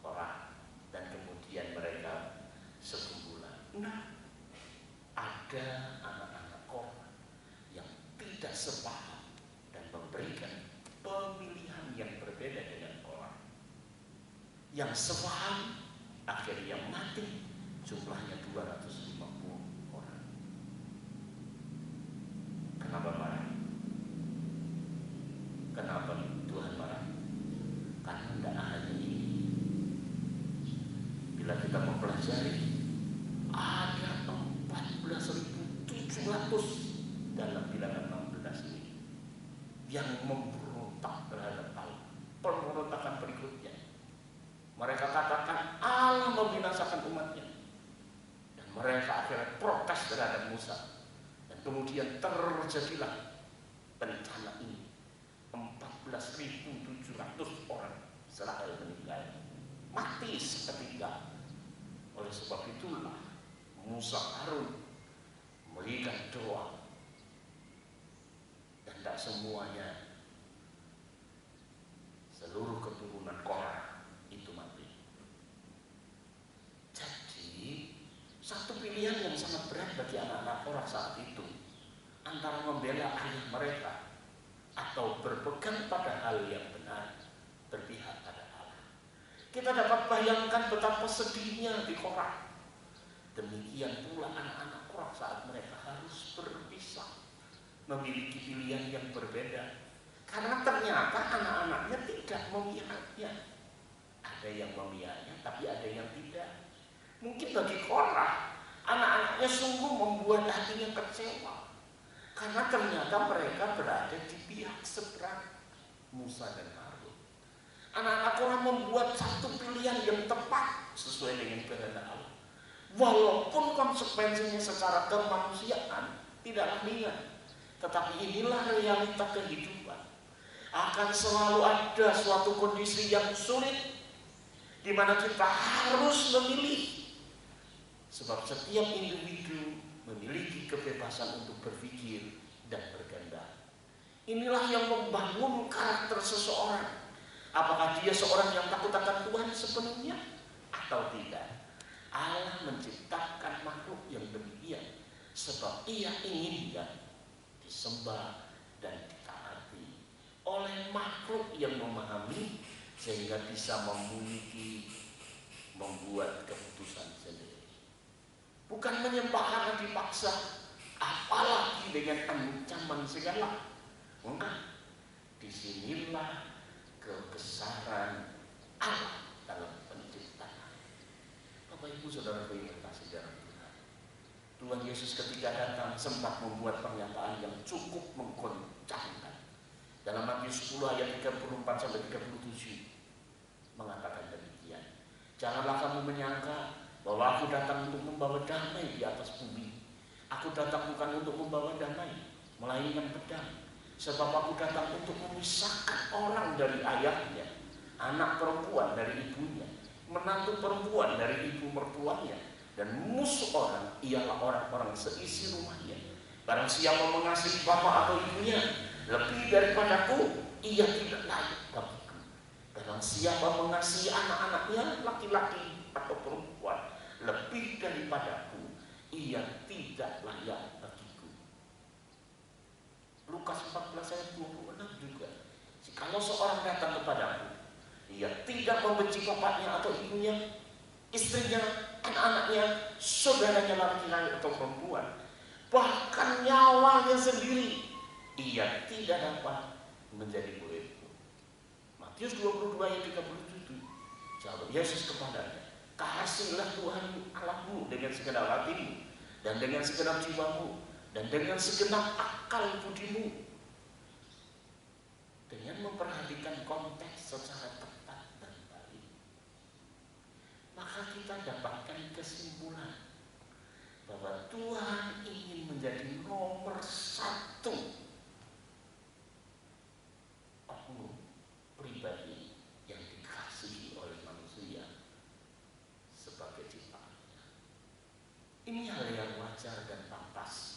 Korah dan kemudian mereka sekumpulan. Nah, ada anak-anak Korah yang tidak sepaham dan memberikan pemilihan yang berbeda dengan Korah. Yang sepaham akhirnya mati, jumlahnya 250 orang. Kenapa marah? Kenapa Tuhan marah? Karena tidak hanya ini. Bila kita mempelajari, ada 14.700 dalam bilangan 16 ini yang memberontak terhadap Allah. Pemberontakan berikutnya, mereka katakan Allah membinasakan umatnya, dan mereka akhirnya protes terhadap Musa. Kemudian terjadilah bencana ini. 14.700 orang Israel meninggal, mati seketika. Oleh sebab itulah Musa Harun memberikan doa, dan tidak semuanya, seluruh keturunan Korah itu mati. Jadi satu pilihan yang sangat berat bagi anak-anak Korah saat itu, antara membela ayah mereka atau berpegang pada hal yang benar, berpihak pada Allah. Kita dapat bayangkan betapa sedihnya di Korah. Demikian pula anak-anak Korah saat mereka harus berpisah, memiliki pilihan yang berbeda, karena ternyata anak-anaknya tidak memihaknya. Ada yang memihaknya, tapi ada yang tidak. Mungkin bagi Korah, anak-anaknya sungguh membuat hatinya kecewa, karena ternyata mereka berada di pihak seberang Musa dan Harun. Anak-anak Korah membuat satu pilihan yang tepat sesuai dengan kehendak Allah, walaupun konsekuensinya secara kemanusiaan tidaklah ringan. Tetapi inilah realita kehidupan. Akan selalu ada suatu kondisi yang sulit di mana kita harus memilih. Sebab setiap individu memiliki kebebasan untuk berpikir dan berkehendak. Inilah yang membangun karakter seseorang. Apakah dia seorang yang takut akan Tuhan sepenuhnya? atau tidak, Allah menciptakan makhluk yang demikian sebab Ia inginkan disembah dan ditaati oleh makhluk yang memahami, sehingga bisa membuat keputusan sendiri. Bukan menyembah karena dipaksa, apalagi dengan ancaman segala. Enggak. Disinilah kebesaran Allah dalam penciptaan. Bapak Ibu Saudara yang kasih dalam Tuhan, Tuhan Yesus ketika datang sempat membuat pernyataan yang cukup menggoncangkan. Dalam Matius 10 ayat 34 sampai 37 mengatakan demikian. Janganlah kamu menyangka bahwa aku datang untuk membawa damai di atas bumi. Aku datang bukan untuk membawa damai, melainkan pedang. Sebab aku datang untuk memisahkan orang dari ayahnya, anak perempuan dari ibunya, menantu perempuan dari ibu mertuanya, dan musuh orang ialah orang-orang seisi rumahnya. Barang siapa mengasihi bapa atau ibunya lebih daripadaku, ia tidak layak bagiku. Barang siapa mengasihi anak-anaknya laki-laki atau perempuan lebih daripadaku, ia tidak layak bagiku. Lukas 14 ayat 26 juga. Jikalau seorang datang kepadaku, ia tidak membenci bapaknya atau ibunya, istrinya, anak-anaknya, saudaranya laki-laki atau perempuan, bahkan nyawanya sendiri, ia tidak dapat menjadi muridku. Matius 22 ayat 37. Jawab Yesus kepadanya, kasihilah Tuhan Allahmu dengan segenap hatimu, dan dengan segenap jiwamu, dan dengan segenap akal budimu. Dengan memperhatikan konteks secara tepat dan baik, maka kita dapatkan kesimpulan bahwa Tuhan ingin menjadi nomor satu oknum pribadi yang dikasihi oleh manusia sebagai ciptaannya. Ini hal yang wajar dan pantas.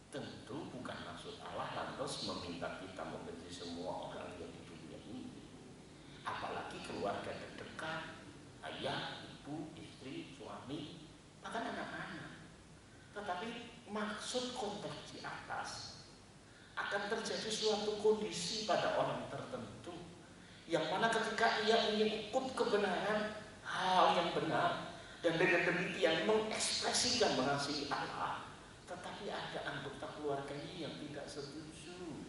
Tentu bukan maksud Allah lantas meminta kita membenci semua orang yang di dunia ini, apalagi keluarga terdekat, ayah, ibu, istri, suami, bahkan anak-anak. Tetapi maksud konteks di atas akan terjadi suatu kondisi pada orang tertentu yang mana ketika ia ingin ikut kebenaran, hal yang benar, dan dengan demikian mengekspresikan mengasihi Allah, tetapi ada anggota keluarganya yang tidak setuju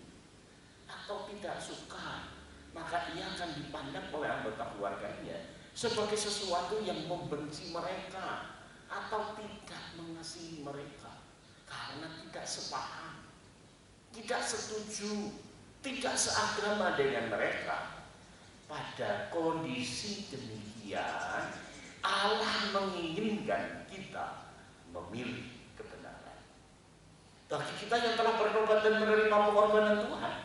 atau tidak suka, maka ia akan dipandang oleh anggota keluarganya sebagai sesuatu yang membenci mereka atau tidak mengasihi mereka karena tidak sepaham, tidak setuju, tidak seagama dengan mereka. Pada kondisi demikian, Allah menginginkan kita memilih bagi kita yang telah bertobat dan menerima pengorbanan Tuhan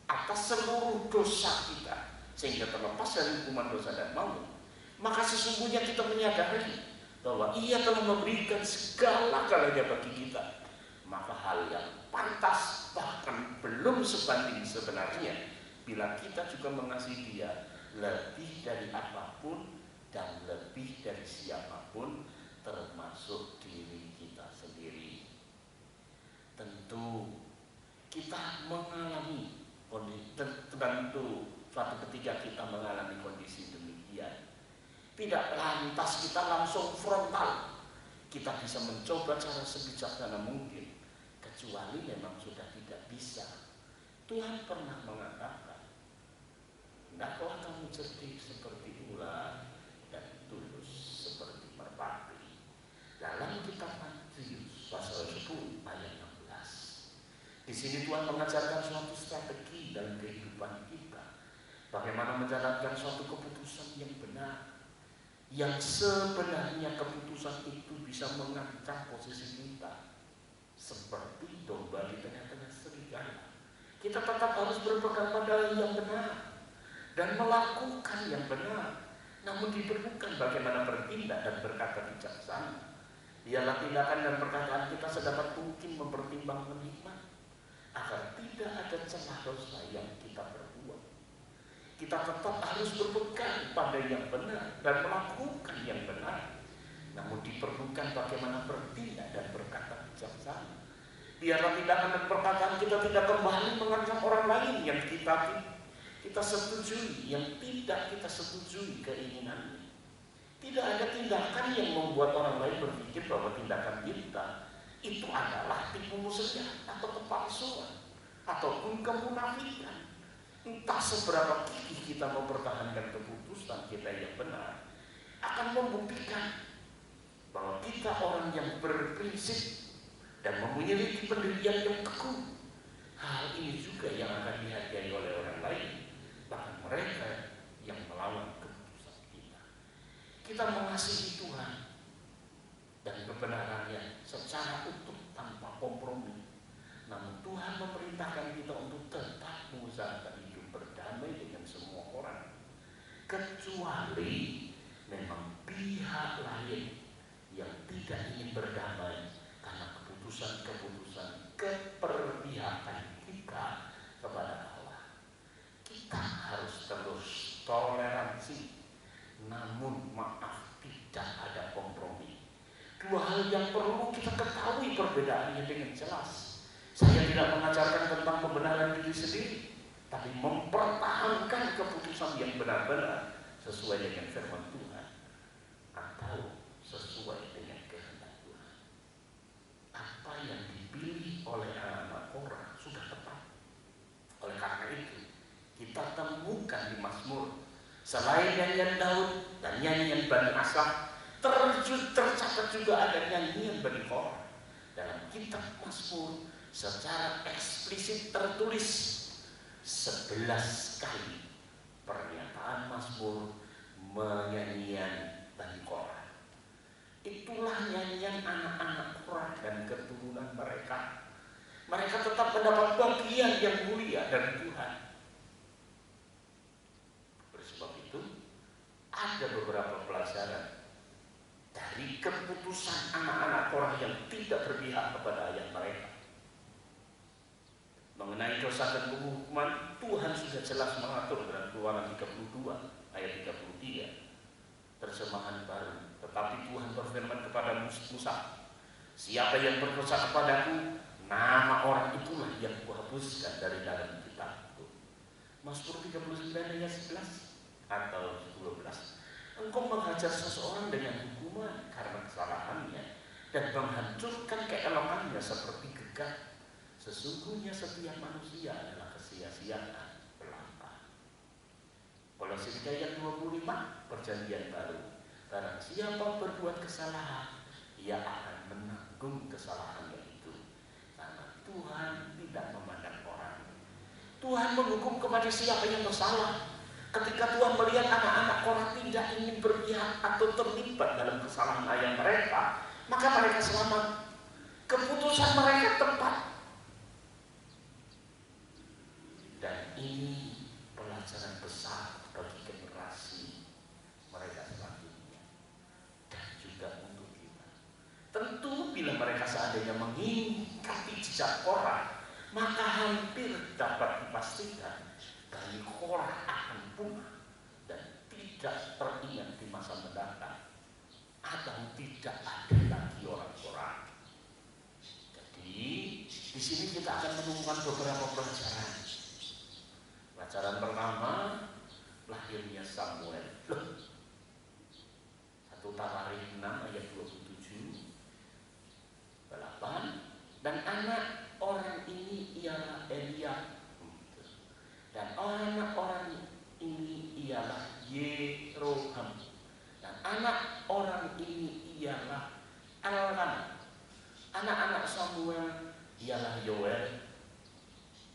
atas seluruh dosa kita, sehingga terlepas dari hukuman dosa dan maut, maka sesungguhnya kita menyadari bahwa Ia telah memberikan segala-galanya bagi kita. Maka hal yang pantas, bahkan belum sebanding sebenarnya, bila kita juga mengasihi Dia lebih dari apapun dan lebih dari siapapun, termasuk diri kita sendiri. Tentu kita mengalami kondisi, tentu suatu ketika kita mengalami kondisi demikian, tidak lantas kita langsung frontal. Kita bisa mencoba cara sebijaksana mungkin, kecuali memang sudah tidak bisa. Tuhan pernah mengatakan, hendaklah kamu cerdik seperti ular dan tulus seperti merpati. Dalam kitab Matius pasal 10 ayat 16. Di sini Tuhan mengajarkan suatu strategi dalam kehidupan kita, bagaimana menjalankan suatu keputusan yang benar, yang sebenarnya keputusan itu bisa mengancam posisi kita seperti domba di tengah-tengah serigala. Kita tetap harus berpegang pada yang benar dan melakukan yang benar, namun diperlukan bagaimana bertindak dan berkata bijaksana. Ialah tindakan dan perkataan kita sedapat mungkin mempertimbangkan hikmat, agar tidak ada celah dosa yang kita perbuat. Kita tetap harus berpegang pada memakai yang benar dan melakukan yang benar. Namun diperlukan bagaimana bertindak dan berkata bijaksana. Biarlah tindakan dan perkataan kita tidak kembali mengancam orang lain yang kita setujui, yang tidak kita setujui keinginannya. Tidak ada tindakan yang membuat orang lain berpikir bahwa tindakan kita itu adalah tipu muslihat atau kepalsuan ataupun kemunafikan. Entah seberapa gigih kita mempertahankan keputusan kita yang benar, akan membuktikan bahwa kita orang yang berprinsip dan memiliki pendirian yang teguh. Hal ini juga yang akan dihargai oleh orang lain, bahkan mereka yang melawan keputusan kita. Kita mengasihi Tuhan dan kebenarannya secara utuh tanpa kompromi. Namun Tuhan memerintahkan kita untuk tetap mengusahakan hidup berdamai dengan semua orang, kecuali memang pihak lain yang tidak ingin berdamai karena keputusan-keputusan keperpihakan kita kepada Allah. Kita harus terus toleransi, namun maaf, tidak ada kompromi. Dua hal yang perlu kita ketahui perbedaannya dengan jelas. Saya tidak mengajarkan tentang kebenaran diri sendiri, tapi mempertahankan keputusan yang benar-benar sesuai dengan firman Tuhan atau sesuai dengan kehendak Tuhan. Apa yang dipilih oleh anak-anak Korah sudah tepat. Oleh karena itu, kita temukan di Mazmur, selain nyanyian Daud dan nyanyian Bani Asaf, tercatat juga ada nyanyian Bani Korah. Dalam kitab Mazmur secara eksplisit tertulis 11 kali pernyataan Mazmur menyanyian Bani Korah. Itulah nyanyian anak-anak Korah dan keturunan mereka. Mereka tetap mendapat bagian yang mulia dari Tuhan. Oleh sebab itu, ada beberapa pelajaran dari keputusan anak-anak Korah yang tidak berpihak kepada ayah mereka. Mengenai dosa dan penghukuman, Tuhan sudah jelas mengatur dalam Keluaran 32 ayat 33 terjemahan baru. Tetapi Tuhan berfirman kepada Musa, siapa yang berdosa kepadaku, nama orang itulah yang kuhapuskan dari dalam kitabku. Mazmur 39 ayat 11 atau 12. Engkau menghajar seseorang dengan hukuman karena kesalahannya dan menghancurkan keelokannya seperti gegap. Sesungguhnya setiap manusia adalah kesia-siaan belaka. Kolose 3 ayat 25, perjanjian baru. Barang siapa berbuat kesalahan, ia akan menanggung kesalahannya itu. Karena Tuhan tidak memandang orang. Tuhan menghukum kepada siapa yang bersalah. Ketika Tuhan melihat anak-anak Korah tidak ingin berpihak atau terlibat dalam kesalahan ayah mereka, maka mereka selamat. Keputusan mereka tepat. Dan ini pelajaran besar bagi generasi mereka selanjutnya dan juga untuk kita. Tentu bila mereka seandainya mengingkati jejak Korah, maka hampir dapat dipastikan Bani Korah akan punah dan tidak teringat di masa mendatang atau tidak ada lagi orang Korah. Jadi di sini kita akan menemukan beberapa pelajaran. Pelajaran pertama, lahirnya Samuel. 1 Tawarikh 6 ayat 27, 8. Dan anak orang ini ialah Eliab, dan anak orang ini ialah Yeroham, dan anak orang ini ialah Elkanah. Anak-anak Samuel ialah Yoel,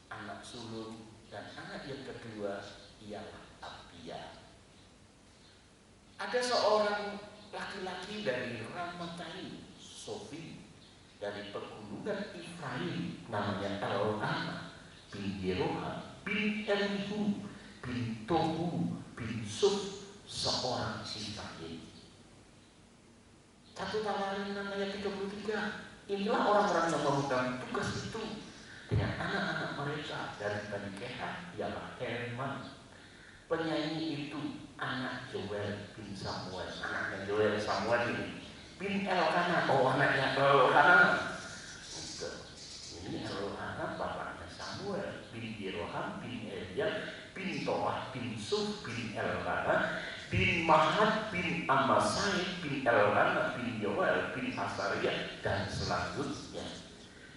anak sulung, dan anak yang kedua ialah Abia. Ada seorang laki-laki dari Ramataim, Sofi, dari pegunungan Efraim, namanya Elkanah bin Yeroham bin Elihu bin Tohu bin Suf, seorang Efraim. 1 Tawarikh 6 ayat 33. Inilah orang-orang yang memegang tugas itu dengan anak-anak mereka dari Bani Kehat ialah Heman, penyanyi itu anak Joel bin Samuel, anaknya Joel Samuel ini, bin Elkanah, oh anaknya Elkanah. Ini Elkanah bapaknya Samuel bin Yeroham bin Eliab bin Toah bin Suf bin Elkanah bin Mahat bin Amasai bin Elkanah bin Yoel bin Asaria dan selanjutnya.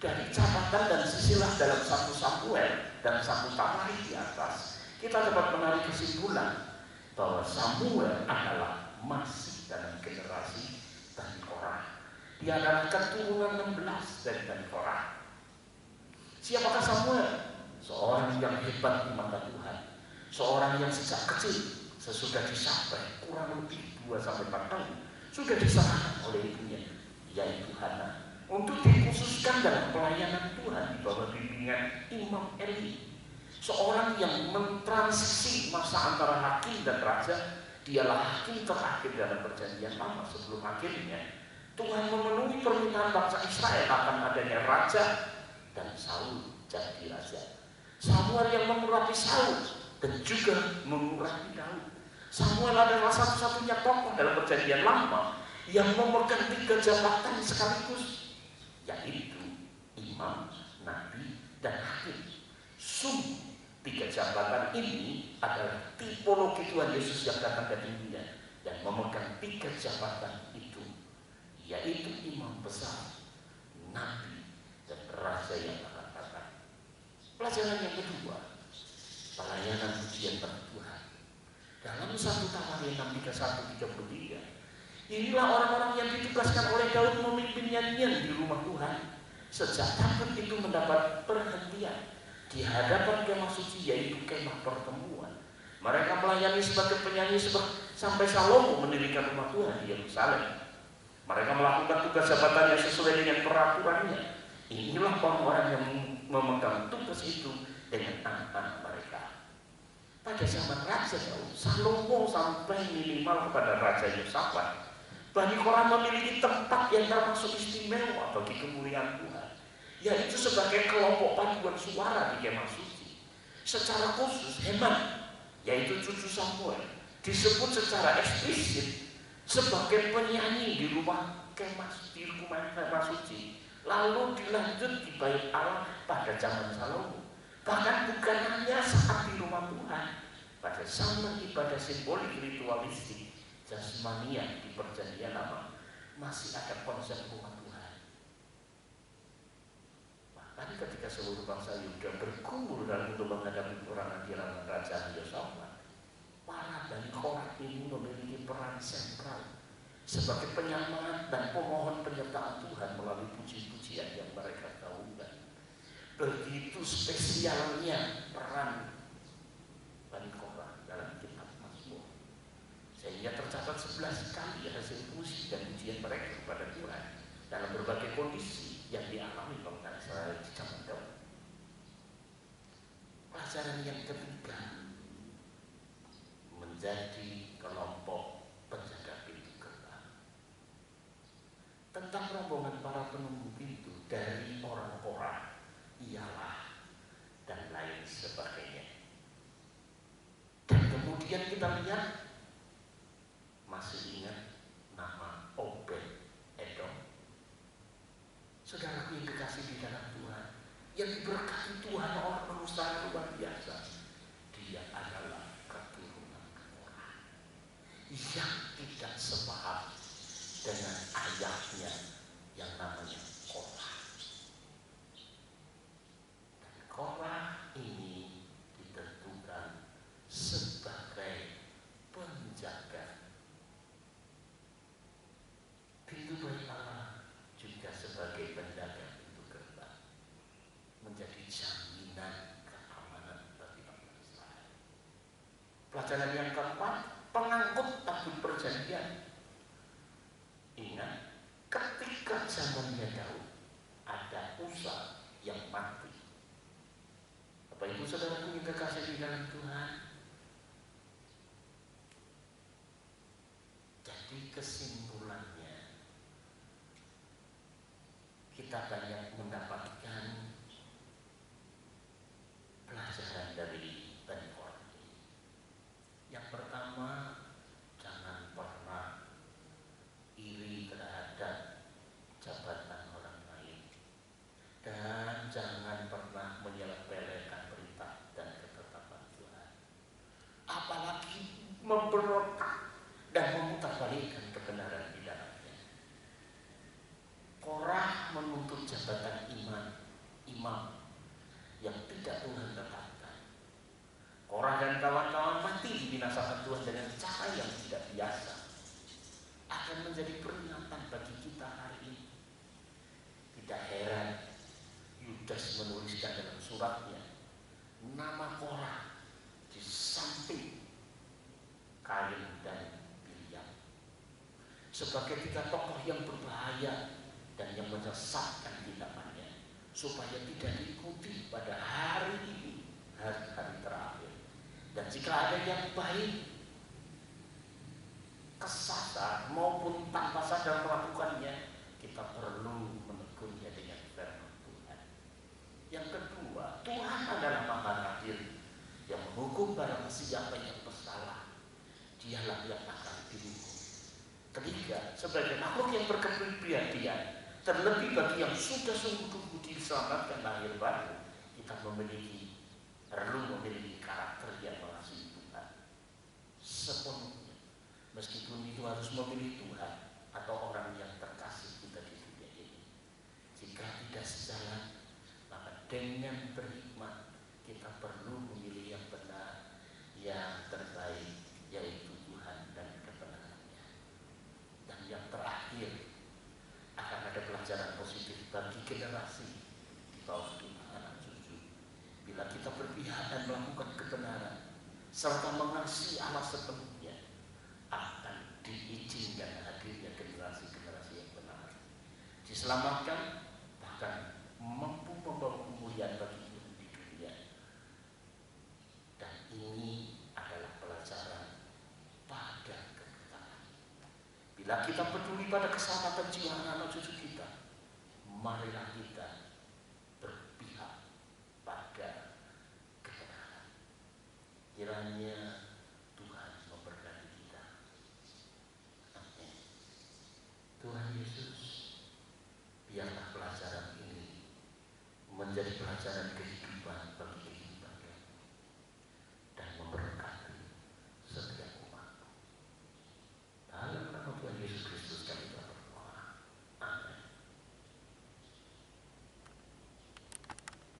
Dari catatan dan silsilah dalam 1 Samuel dan 1 Tawarikh di atas, kita dapat menarik kesimpulan bahwa Samuel adalah masih dalam generasi Bani Korah. Dia adalah keturunan 16 dari Bani Korah. Siapakah Samuel? Seorang yang hebat di mata Tuhan, seorang yang sejak kecil sesudah disampai kurang lebih 2-4 tahun sudah diserahkan oleh ibunya, yaitu Hana, untuk dikhususkan dalam pelayanan Tuhan di bawah bimbingan Imam Eli. Seorang yang mentransisi masa antara hakim dan raja. Dialah hakim terakhir dalam perjanjian lama sebelum akhirnya Tuhan memenuhi permintaan bangsa Israel akan adanya raja dan Saul jadi raja. Samuel yang mengurapi Saul dan juga mengurapi Daud. Samuel adalah satu-satunya tokoh dalam perjanjian lama yang memegang 3 jabatan sekaligus, yaitu imam, nabi, dan hakim. Sungguh 3 jabatan ini adalah tipologi Tuhan Yesus yang datang dari dunia dan memegang 3 jabatan itu, yaitu imam besar, nabi, dan raja yang akan datang. Pelajaran yang kedua, pelayanan pujian bagi Tuhan. Dalam 1 Tawarikh 6:31-33, inilah orang-orang yang ditugaskan oleh Daud memimpin nyanyian di rumah Tuhan sejak takut itu mendapat perhentian di hadapan kemah suci, yaitu kemah pertemuan. Mereka melayani sebagai penyanyi sampai Salomo mendirikan rumah Tuhan di Yerusalem. Mereka melakukan tugas jabatannya sesuai dengan peraturannya. Inilah orang-orang yang memegang tugas itu dengan anak-anak mereka. Pada zaman Raja Daud, Salomo sampai minimal kepada Raja Yosafat, Bani Korah memiliki tempat yang termasuk istimewa bagi kemuliaan Tuhan, yaitu sebagai kelompok paduan suara di kemah suci. Secara khusus Heman, yaitu cucu Samuel, disebut secara eksplisit sebagai penyanyi di rumah kemah suci, lalu dilanjut di bait Allah pada zaman Salomo. Bahkan bukan hanya saat di rumah Tuhan, pada zaman ibadah simbolik ritualistik jasmania di perjanjian lama masih ada konsep rumah Tuhan. Bahkan ketika seluruh bangsa Yuda berkumpul dalam untuk menghadapi peperangan di hadapan Raja Yosafat, para Bani Korah ini memiliki peran sentral sebagai penyemangat dan pemohon penyertaan Tuhan melalui puji-pujian yang mereka gaungkan. Begitu spesialnya peran Bani Korah dalam kitab Mazmur, sehingga tercatat 11 kali hasil puji dan pujian mereka kepada Tuhan dalam berbagai kondisi yang dialami bangsa Israel di zaman Daud. Pelajaran yang ketiga, menjadi kelompok penjaga pintu gerbang. Tentang rombongan para penunggu pintu dari orang Korah ialah dan lain sebagainya. Dan kemudian kita lihat, masih ingat nama Obed Edom? Saudaraku yang dikasih di dalam Tuhan, yang diberkati Tuhan orang pengusaha luar biasa, dia adalah keturunan Korah yang tidak sepaham dengan ayahnya yang namanya Korah. Dan Korah ini ditentukan sebagai penjaga pintu bait Allah, juga sebagai penjaga pintu gerbang, menjadi jaminan keamanan bagi bangsa Israel. Pelajaran yang keempat, pengangkut tabut perjanjian. Ingat, ketika zamannya Daud ada Usa yang mati. Bapak Ibu Saudaraku yang kekasih di dalam Tuhan, jadi kesimpulannya, kita banyak mendapatkan pelajaran dari Bani Korah. Yang pertama, akan menjadi peringatan bagi kita hari ini. Tidak heran Yudas menuliskan dalam suratnya nama Korah di samping Kain dan Bilyam sebagai 3 tokoh yang berbahaya dan yang menyesatkan tindakannya, supaya tidak diikuti pada hari ini, hari-hari terakhir. Dan jika ada yang baik, kesasar maupun tanpa sadar melakukannya, kita perlu menegurnya dengan firman Tuhan. Yang kedua, Tuhan adalah Maha Adil yang menghukum barang siapa yang bersalah. Dialah yang akan dihukum. Ketiga, sebagai makhluk yang berkepribadian, terlebih bagi yang sudah sungguh-sungguh diselamatkan lahir baru, kita perlu memiliki karakter yang mengasihi Tuhan sepenuhnya. Meskipun itu harus memilih Tuhan atau orang yang terkasih kita di dunia ini. Jika tidak sejalan, maka dengan berhikmat kita perlu memilih yang benar, yang terbaik, yaitu Tuhan dan kebenarannya. Dan yang terakhir, akan ada pelajaran positif bagi generasi di bawah kita, anak cucu. Bila kita berpihak dan melakukan kebenaran serta mengasihi Allah sepenuhnya, akan diizinkan hadirnya generasi-generasi yang benar, diselamatkan, bahkan mampu membawa kemuliaan bagi hidup di dunia. Dan ini adalah pelajaran pada kebenaran. Bila kita peduli pada keselamatan jiwa anak cucu kita, marilah kita berpihak pada kebenaran. Kiranya